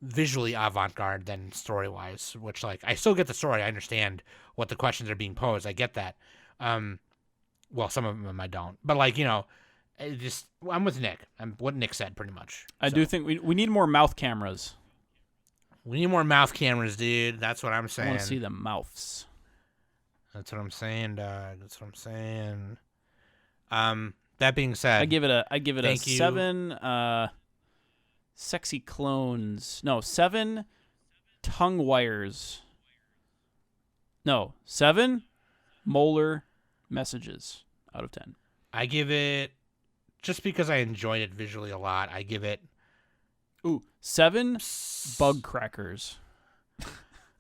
visually avant-garde than story-wise, which like I still get the story. I understand what the questions are being posed. I get that. Well, some of them I don't, but like I'm with Nick. I'm what Nick said pretty much. I do think we need more mouth cameras. We need more mouth cameras, dude. That's what I'm I saying. want to see the mouths. That's what I'm saying, dog. That's what I'm saying. That being said, I give it a Thank you. 7 sexy clones. No, 7 tongue wires. No, 7 molar messages out of 10. I give it, just because I enjoyed it visually a lot, I give it 7 bug crackers.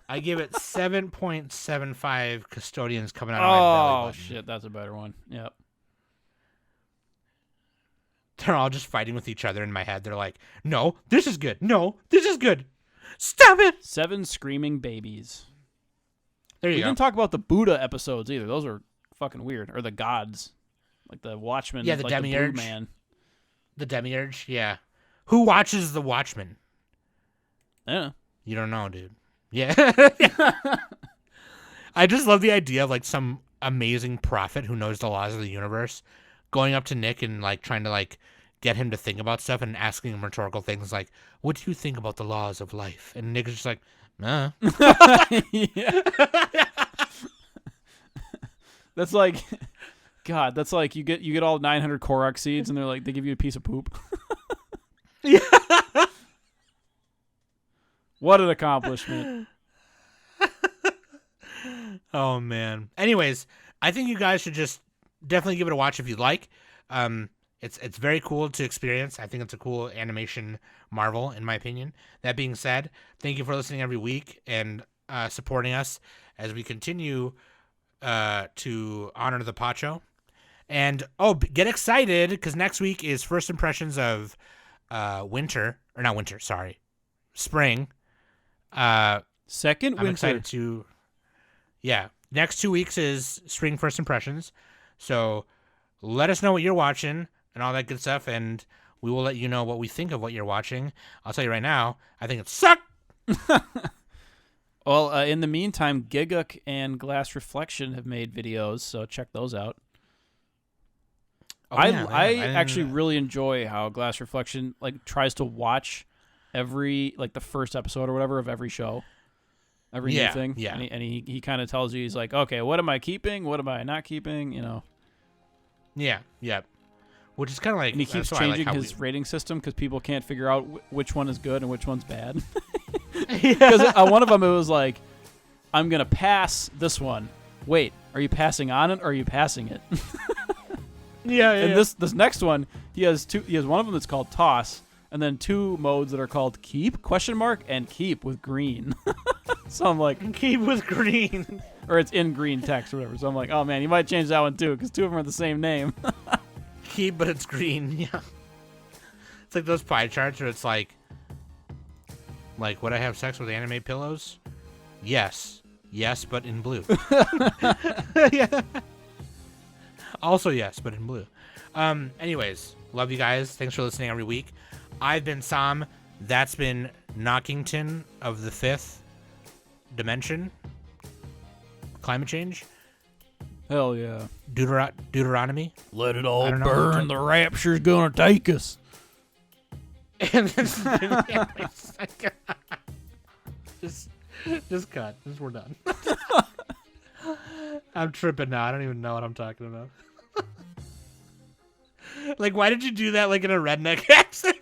I give it 7.75 custodians coming out of my belly Oh button. shit, that's a better one. Yep. They're all just fighting with each other in my head. They're like, no, this is good. No, this is good. Stop it. 7 screaming babies. There We you go. didn't talk about the Buddha episodes either. Those are fucking weird. Or the gods. Like the Watchmen. Yeah, the like Demiurge. Blue Man. The Demiurge, yeah. Who watches The Watchmen? Yeah. You don't know, dude. Yeah. I just love the idea of like some amazing prophet who knows the laws of the universe going up to Nick and like trying to like get him to think about stuff and asking him rhetorical things like, what do you think about the laws of life? And Nick is just like, nah. Yeah. That's like, God, that's like you get all 900 Korok seeds and they're like, they give you a piece of poop. Yeah. What an accomplishment. Oh man. Anyways, I think you guys should just definitely give it a watch if you'd like. It's very cool to experience. I think it's a cool animation marvel, in my opinion. That being said, thank you for listening every week and supporting us as we continue to honor the Pacho And get excited because next week is first impressions of spring. Second I'm winter. excited to. Yeah, next 2 weeks is spring first impressions. So let us know what you're watching and all that good stuff, and we will let you know what we think of what you're watching. I'll tell you right now, I think it sucked. Well, in the meantime, Giguk and Glass Reflection have made videos, so check those out. I actually really enjoy how Glass Reflection tries to watch every the first episode or whatever of every show, every new thing. Yeah. And he kind of tells you, he's like, okay, what am I keeping? What am I not keeping? Yeah. Which is kind of like, and he keeps changing his rating system because people can't figure out which one is good and which one's bad. Because one of them, it was like, I'm gonna pass this one. Wait, are you passing on it or are you passing it? Yeah. And this next one, he has one of them that's called toss, and then 2 modes that are called keep ? And keep with green. So I'm like, keep with green, or it's in green text or whatever. So I'm like, oh man, you might change that one too because 2 of them are the same name. Keep, but it's green. Yeah. It's like those pie charts where it's like would I have sex with anime pillows? Yes, but in blue. Yeah. Also yes, but in blue. Anyways, love you guys. Thanks for listening every week. I've been Sam. That's been Knockington of the 5th Dimension. Climate change. Hell yeah. Deuteronomy. Let it all burn. The rapture's gonna take us. And this just cut. We're done. I'm tripping now. I don't even know what I'm talking about. Why did you do that in a redneck accent?